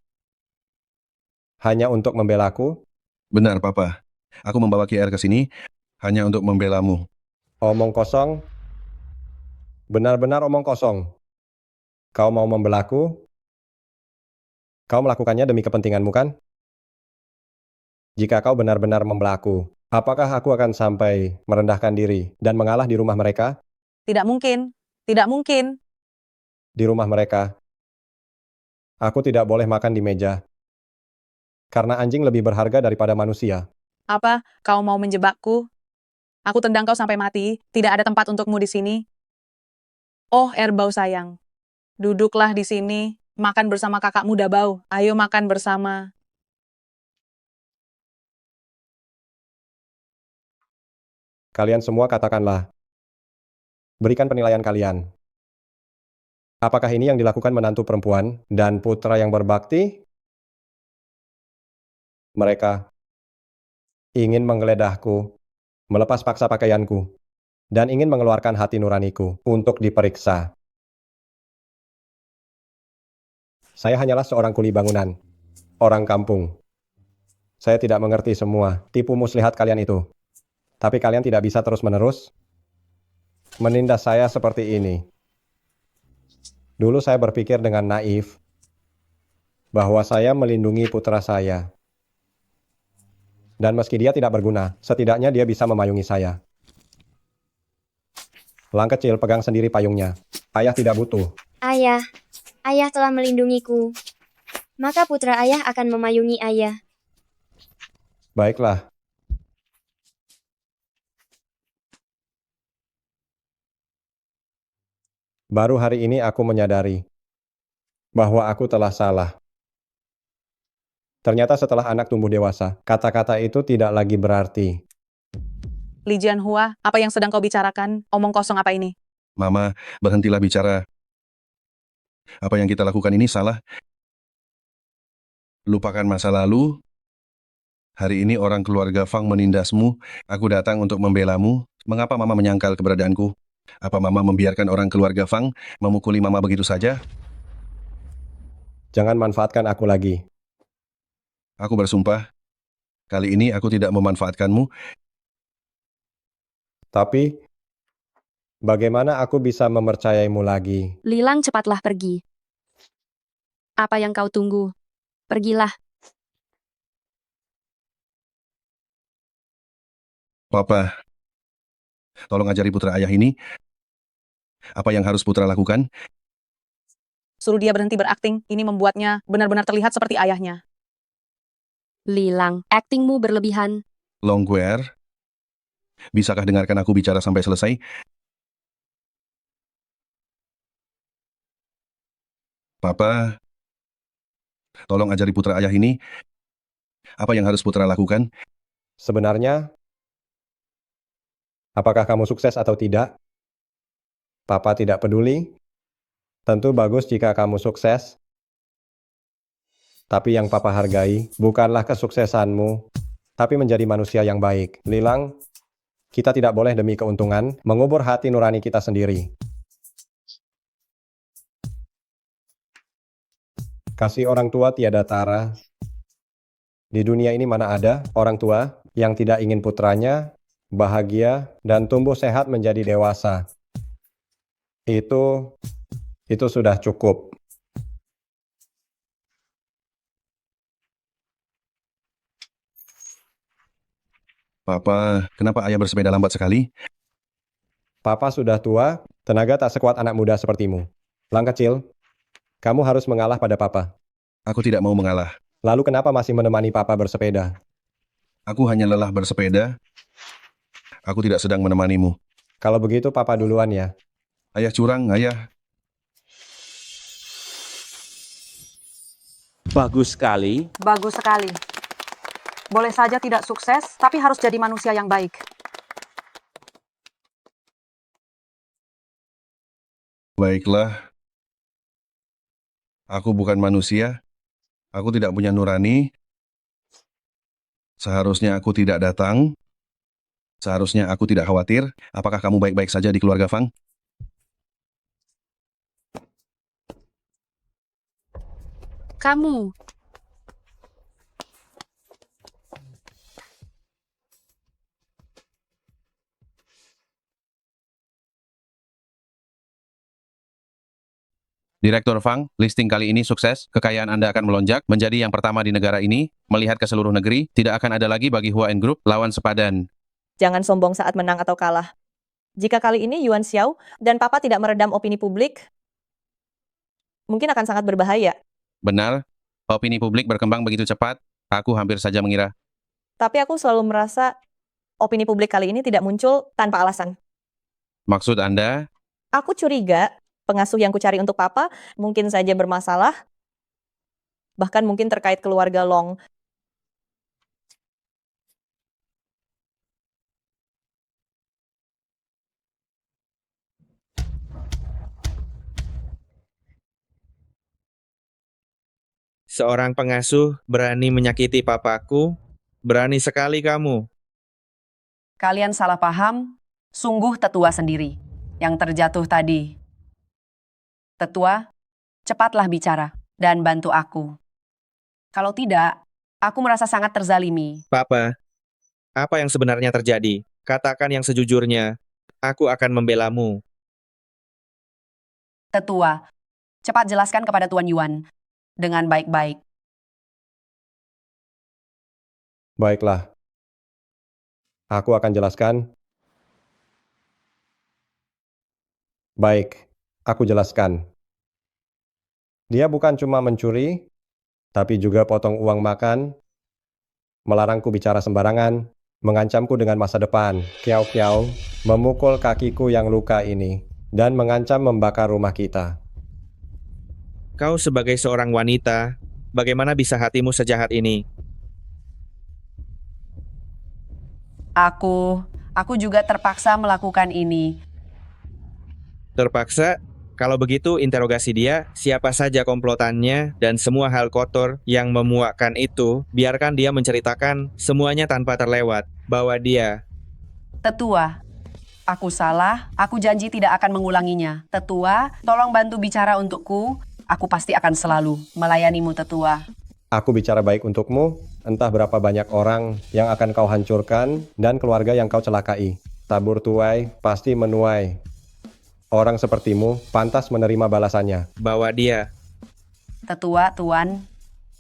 Hanya untuk membelaku? Benar, Papa. Aku membawa KR ke sini hanya untuk membelamu. Omong kosong? Benar-benar omong kosong. Kau mau membelaku? Kau melakukannya demi kepentinganmu, kan? Jika kau benar-benar membelaku, apakah aku akan sampai merendahkan diri dan mengalah di rumah mereka? Tidak mungkin. Tidak mungkin. Di rumah mereka. Aku tidak boleh makan di meja. Karena anjing lebih berharga daripada manusia. Apa? Kau mau menjebakku? Aku tendang kau sampai mati. Tidak ada tempat untukmu di sini. Oh, Erbau sayang. Duduklah di sini. Makan bersama kakakmu Dabau. Ayo makan bersama. Kalian semua katakanlah. Berikan penilaian kalian. Apakah ini yang dilakukan menantu perempuan dan putra yang berbakti? Mereka ingin menggeledahku, melepas paksa pakaianku, dan ingin mengeluarkan hati nuraniku untuk diperiksa. Saya hanyalah seorang kuli bangunan, orang kampung. Saya tidak mengerti semua tipu muslihat kalian itu. Tapi kalian tidak bisa terus-menerus menindas saya seperti ini. Dulu saya berpikir dengan naif bahwa saya melindungi putra saya. Dan meski dia tidak berguna, setidaknya dia bisa memayungi saya. Lang kecil pegang sendiri payungnya. Ayah tidak butuh. Ayah, ayah telah melindungiku. Maka putra ayah akan memayungi ayah. Baiklah. Baru hari ini aku menyadari bahwa aku telah salah. Ternyata setelah anak tumbuh dewasa, kata-kata itu tidak lagi berarti. Li Jianhua, apa yang sedang kau bicarakan? Omong kosong apa ini? Mama, berhentilah bicara. Apa yang kita lakukan ini salah. Lupakan masa lalu. Hari ini orang keluarga Fang menindasmu. Aku datang untuk membelamu. Mengapa Mama menyangkal keberadaanku? Apa Mama membiarkan orang keluarga Fang memukuli Mama begitu saja? Jangan manfaatkan aku lagi. Aku bersumpah, kali ini aku tidak memanfaatkanmu. Tapi, bagaimana aku bisa mempercayaimu lagi? Lilang, cepatlah pergi. Apa yang kau tunggu? Pergilah. Papa, tolong ajari putra ayah ini. Apa yang harus putra lakukan? Suruh dia berhenti berakting, ini membuatnya benar-benar terlihat seperti ayahnya. Lilang, aktingmu berlebihan. Longguer, bisakah dengarkan aku bicara sampai selesai? Papa, tolong ajari putra ayah ini. Apa yang harus putra lakukan? Sebenarnya, apakah kamu sukses atau tidak? Papa tidak peduli. Tentu bagus jika kamu sukses. Tapi yang Papa hargai bukanlah kesuksesanmu, tapi menjadi manusia yang baik. Lilang, kita tidak boleh demi keuntungan mengubur hati nurani kita sendiri. Kasih orang tua tiada tara. Di dunia ini mana ada orang tua yang tidak ingin putranya bahagia dan tumbuh sehat menjadi dewasa. Itu sudah cukup. Papa, kenapa ayah bersepeda lambat sekali? Papa sudah tua, tenaga tak sekuat anak muda sepertimu. Lang kecil, kamu harus mengalah pada Papa. Aku tidak mau mengalah. Lalu kenapa masih menemani Papa bersepeda? Aku hanya lelah bersepeda. Aku tidak sedang menemanimu. Kalau begitu Papa duluan ya. Ayah curang, ayah. Bagus sekali. Bagus sekali. Boleh saja tidak sukses, tapi harus jadi manusia yang baik. Baiklah. Aku bukan manusia. Aku tidak punya nurani. Seharusnya aku tidak datang. Seharusnya aku tidak khawatir. Apakah kamu baik-baik saja di keluarga Fang? Kamu. Direktur Fang, listing kali ini sukses, kekayaan Anda akan melonjak, menjadi yang pertama di negara ini, melihat ke seluruh negeri, tidak akan ada lagi bagi Hua Group lawan sepadan. Jangan sombong saat menang atau kalah. Jika kali ini Yuan Xiao dan Papa tidak meredam opini publik, mungkin akan sangat berbahaya. Benar, opini publik berkembang begitu cepat, aku hampir saja mengira. Tapi aku selalu merasa opini publik kali ini tidak muncul tanpa alasan. Maksud Anda? Aku curiga pengasuh yang kucari untuk Papa mungkin saja bermasalah, bahkan mungkin terkait keluarga Long. Seorang pengasuh berani menyakiti papaku, berani sekali kamu. Kalian salah paham, sungguh tetua sendiri yang terjatuh tadi. Tetua, cepatlah bicara dan bantu aku. Kalau tidak, aku merasa sangat terzalimi. Papa, apa yang sebenarnya terjadi? Katakan yang sejujurnya. Aku akan membelamu. Tetua, cepat jelaskan kepada Tuan Yuan dengan baik-baik. Baiklah. Aku akan jelaskan. Baik, aku jelaskan. Dia bukan cuma mencuri, tapi juga potong uang makan, melarangku bicara sembarangan, mengancamku dengan masa depan, kiau-kiau, memukul kakiku yang luka ini, dan mengancam membakar rumah kita. Kau sebagai seorang wanita, bagaimana bisa hatimu sejahat ini? Aku juga terpaksa melakukan ini. Terpaksa? Kalau begitu, interogasi dia, siapa saja komplotannya, dan semua hal kotor yang memuakkan itu, biarkan dia menceritakan semuanya tanpa terlewat, bahwa dia... Tetua, aku salah, aku janji tidak akan mengulanginya. Tetua, tolong bantu bicara untukku. Aku pasti akan selalu melayanimu, tetua. Aku bicara baik untukmu, entah berapa banyak orang yang akan kau hancurkan dan keluarga yang kau celakai. Tabur tuai pasti menuai. Orang sepertimu pantas menerima balasannya. Bawa dia. Tetua, Tuan.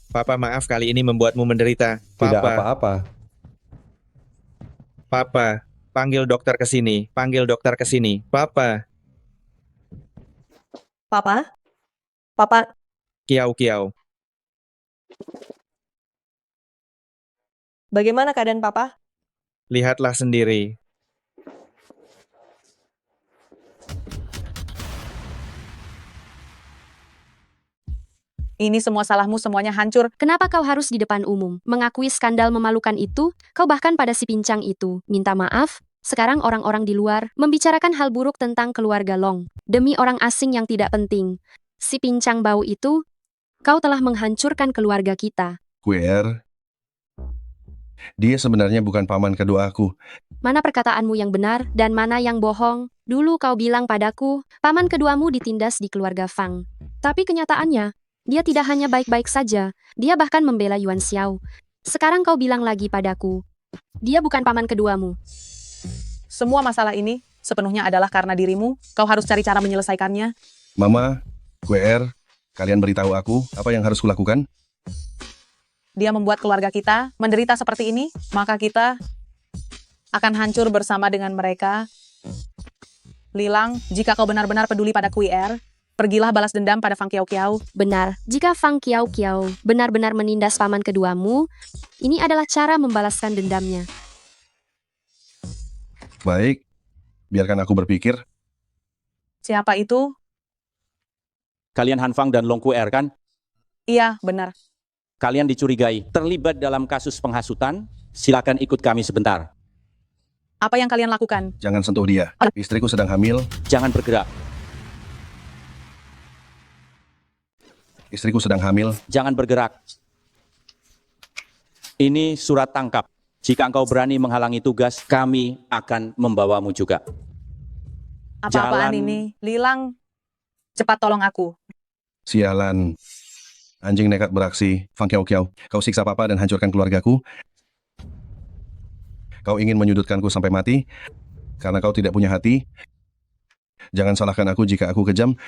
Papa maaf kali ini membuatmu menderita. Tidak Papa, apa-apa. Papa, panggil dokter ke sini. Panggil dokter ke sini. Papa. Papa? Papa, Kiau. bagaimana keadaan Papa? Lihatlah sendiri. Ini semua salahmu, semuanya hancur. Kenapa kau harus di depan umum mengakui skandal memalukan itu? Kau bahkan pada si pincang itu minta maaf. Sekarang orang-orang di luar membicarakan hal buruk tentang keluarga Long. Demi orang asing yang tidak penting. Si pincang bau itu, kau telah menghancurkan keluarga kita. QR, dia sebenarnya bukan paman kedua aku. Mana perkataanmu yang benar dan mana yang bohong? Dulu kau bilang padaku, paman keduamu ditindas di keluarga Fang. Tapi kenyataannya, dia tidak hanya baik-baik saja, dia bahkan membela Yuan Xiao. Sekarang kau bilang lagi padaku, dia bukan paman keduamu. Semua masalah ini sepenuhnya adalah karena dirimu. Kau harus cari cara menyelesaikannya. Mama, QR, kalian beritahu aku apa yang harus kulakukan? Dia membuat keluarga kita menderita seperti ini, maka kita akan hancur bersama dengan mereka. Lilang, jika kau benar-benar peduli pada QR, pergilah balas dendam pada Fang Kiao. Benar, jika Fang Kiao benar-benar menindas paman keduamu, ini adalah cara membalaskan dendamnya. Baik, biarkan aku berpikir. Siapa itu? Kalian Han Fang dan Long QR kan? Iya, benar. Kalian dicurigai terlibat dalam kasus penghasutan. Silakan ikut kami sebentar. Apa yang kalian lakukan? Jangan sentuh dia. Istriku sedang hamil. Jangan bergerak. Istriku sedang hamil. Jangan bergerak. Ini surat tangkap. Jika engkau berani menghalangi tugas, kami akan membawamu juga. Apa-apaan Jalan. ini? Lilang, cepat tolong aku. Sialan. Anjing nekat beraksi. Fang Kiao, kau siksa papa dan hancurkan keluargaku. Kau ingin menyudutkanku sampai mati karena kau tidak punya hati. Jangan salahkan aku jika aku kejam.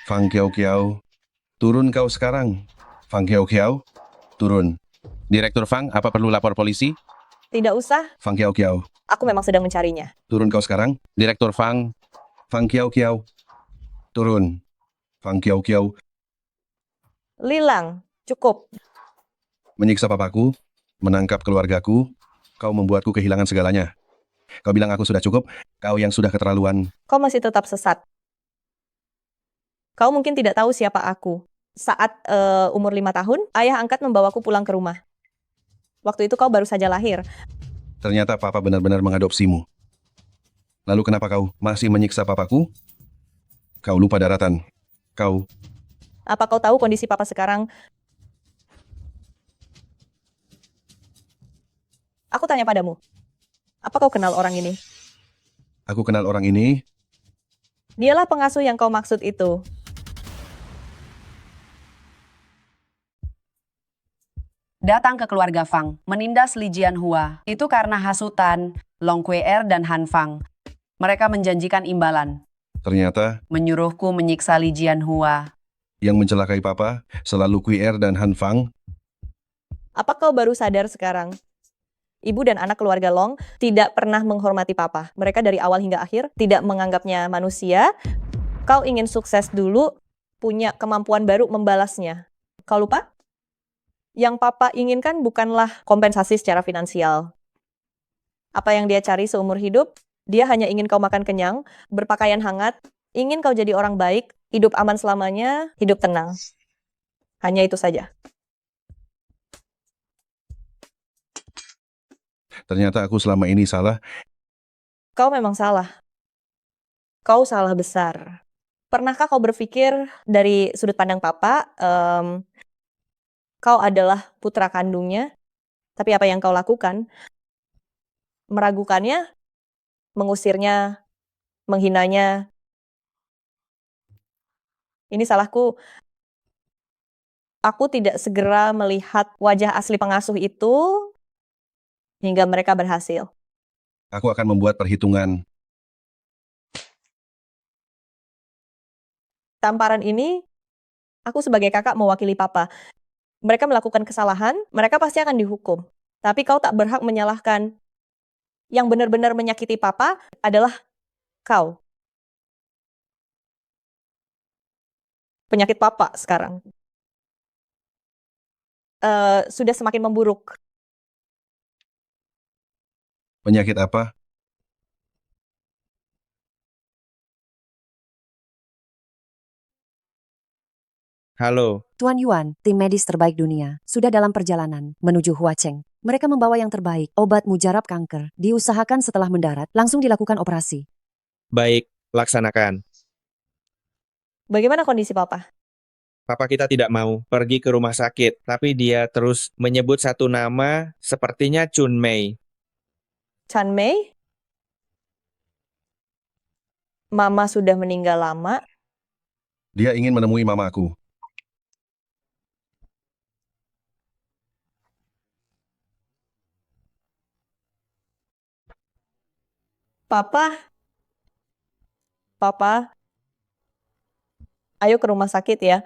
Fang Kiao, turun kau sekarang. Fang Kiao, turun. Direktur Fang, apa perlu lapor polisi? Tidak usah, Fang Kiao, aku memang sedang mencarinya. turun kau sekarang. Direktur Fang, Fang Kiao, turun. Fang Kiao, Lilang, cukup. menyiksa papaku, menangkap keluargaku, kau membuatku kehilangan segalanya. Kau bilang aku sudah cukup, kau yang sudah keterlaluan. Kau masih tetap sesat. Kau mungkin tidak tahu siapa aku. Saat umur 5 tahun, ayah angkat membawaku pulang ke rumah. Waktu itu kau baru saja lahir. Ternyata papa benar-benar mengadopsimu. Lalu kenapa kau masih menyiksa papaku? Kau lupa daratan. Kau, Apa kau tahu kondisi papa sekarang? Aku tanya padamu. Apa kau kenal orang ini? aku kenal orang ini. Dialah pengasuh yang kau maksud itu. Datang ke keluarga Fang, menindas Li Jianhua. Itu karena hasutan Long QR dan Han Fang. Mereka menjanjikan imbalan. Ternyata Menyuruhku menyiksa Li Jianhua. yang mencelakai papa selalu QR dan Han Fang. Apa kau baru sadar sekarang? Ibu dan anak keluarga Long tidak pernah menghormati papa. Mereka dari awal hingga akhir tidak menganggapnya manusia. Kau ingin sukses dulu, punya kemampuan baru membalasnya. Kau lupa? Yang papa inginkan bukanlah kompensasi secara finansial. Apa yang dia cari seumur hidup, dia hanya ingin kau makan kenyang, berpakaian hangat, ingin kau jadi orang baik, hidup aman selamanya, hidup tenang. Hanya itu saja. Ternyata aku selama ini salah. Kau memang salah. Kau salah besar. Pernahkah kau berpikir dari sudut pandang papa, kau adalah putra kandungnya, Tapi apa yang kau lakukan? Meragukannya, mengusirnya, menghinanya. Ini salahku. Aku tidak segera melihat wajah asli pengasuh itu hingga mereka berhasil. Aku akan membuat perhitungan. Tamparan ini, aku sebagai kakak mewakili papa. Mereka melakukan kesalahan, mereka pasti akan dihukum. Tapi kau tak berhak menyalahkan. Yang benar-benar menyakiti papa adalah kau. Penyakit papa sekarang sudah semakin memburuk. Penyakit apa? Halo, Tuan Yuan, tim medis terbaik dunia, sudah dalam perjalanan menuju Huacheng. Mereka membawa yang terbaik, obat mujarab kanker. Diusahakan setelah mendarat, langsung dilakukan operasi. baik, laksanakan. Bagaimana kondisi papa? Papa kita tidak mau pergi ke rumah sakit, tapi dia terus menyebut satu nama, sepertinya Chun Mei. Chan Mei? Mama sudah meninggal lama. Dia ingin menemui mamaku. Papa, ayo ke rumah sakit ya.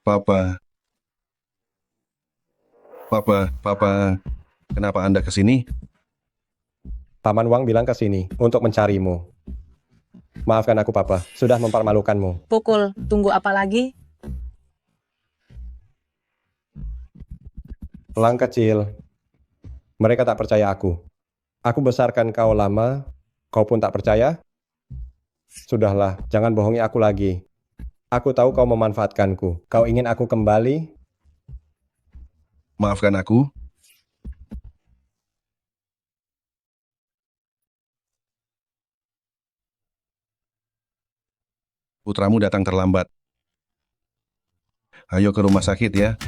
Papa, kenapa Anda ke sini? Paman Wang bilang ke sini untuk mencarimu. Maafkan aku, Papa. Sudah mempermalukanmu. Pukul, tunggu apa lagi? Lang kecil. Mereka tak percaya aku. Aku besarkan kau lama, kau pun tak percaya? Sudahlah, jangan bohongi aku lagi. Aku tahu kau memanfaatkanku. Kau ingin aku kembali? Maafkan aku. Putramu datang terlambat. Ayo ke rumah sakit ya.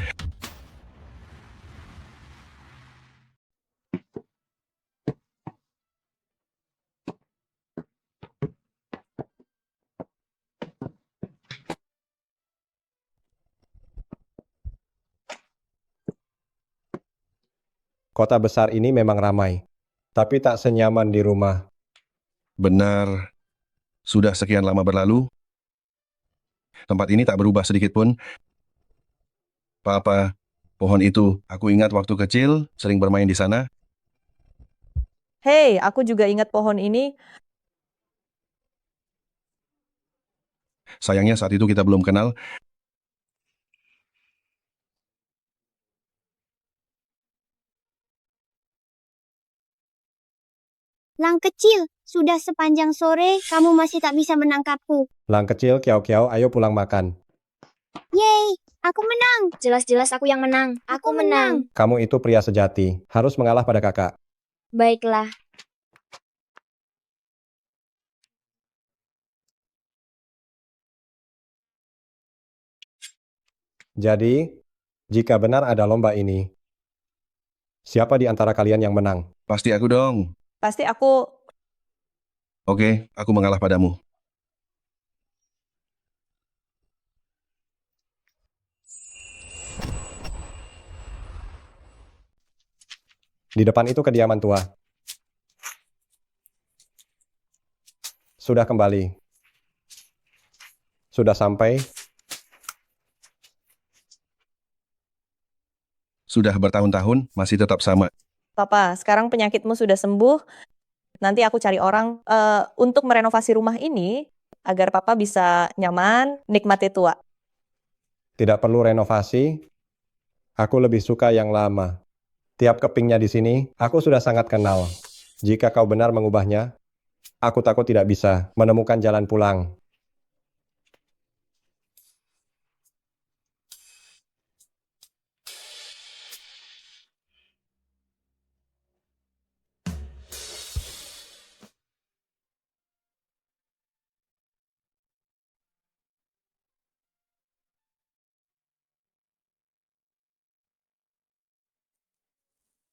Kota besar ini memang ramai, tapi tak senyaman di rumah. Benar. Sudah sekian lama berlalu. Tempat ini tak berubah sedikit pun. Papa, pohon itu, aku ingat waktu kecil sering bermain di sana. Hei, aku juga ingat pohon ini. Sayangnya saat itu kita belum kenal. Lang kecil, sudah sepanjang sore kamu masih tak bisa menangkapku. Lang kecil, kiau-kiau, ayo pulang makan. Yeay, aku menang. Jelas-jelas aku yang menang. Aku menang. Kamu itu pria sejati, harus mengalah pada kakak. Baiklah. Jadi, jika benar ada lomba ini, siapa di antara kalian yang menang? Pasti aku dong. Pasti aku. Oke, aku mengalah padamu. Di depan itu kediaman tua. Sudah kembali. Sudah sampai. Sudah bertahun-tahun, masih tetap sama. Papa, sekarang penyakitmu sudah sembuh. Nanti aku cari orang untuk merenovasi rumah ini agar papa bisa nyaman, nikmati tua. Tidak perlu renovasi. Aku lebih suka yang lama. Tiap kepingnya di sini, aku sudah sangat kenal. Jika kau benar mengubahnya, aku takut tidak bisa menemukan jalan pulang.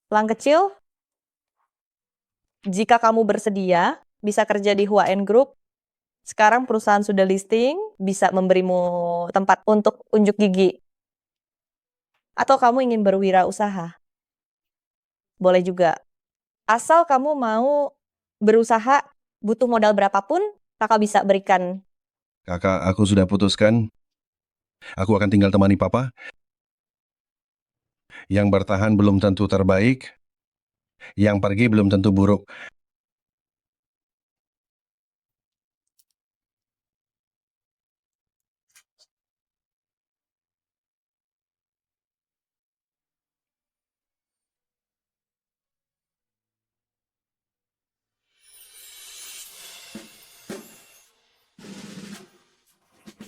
Lang kecil, jika kamu bersedia, bisa kerja di Hua N Group. Sekarang perusahaan sudah listing, bisa memberimu tempat untuk unjuk gigi. Atau kamu ingin berwirausaha. Boleh juga. Asal kamu mau berusaha, butuh modal berapapun, kakak bisa berikan. Kakak, aku sudah putuskan. Aku akan tinggal temani papa. Yang bertahan belum tentu terbaik. Yang pergi belum tentu buruk.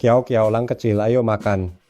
Kiau Kiau Lang kecil, ayo makan.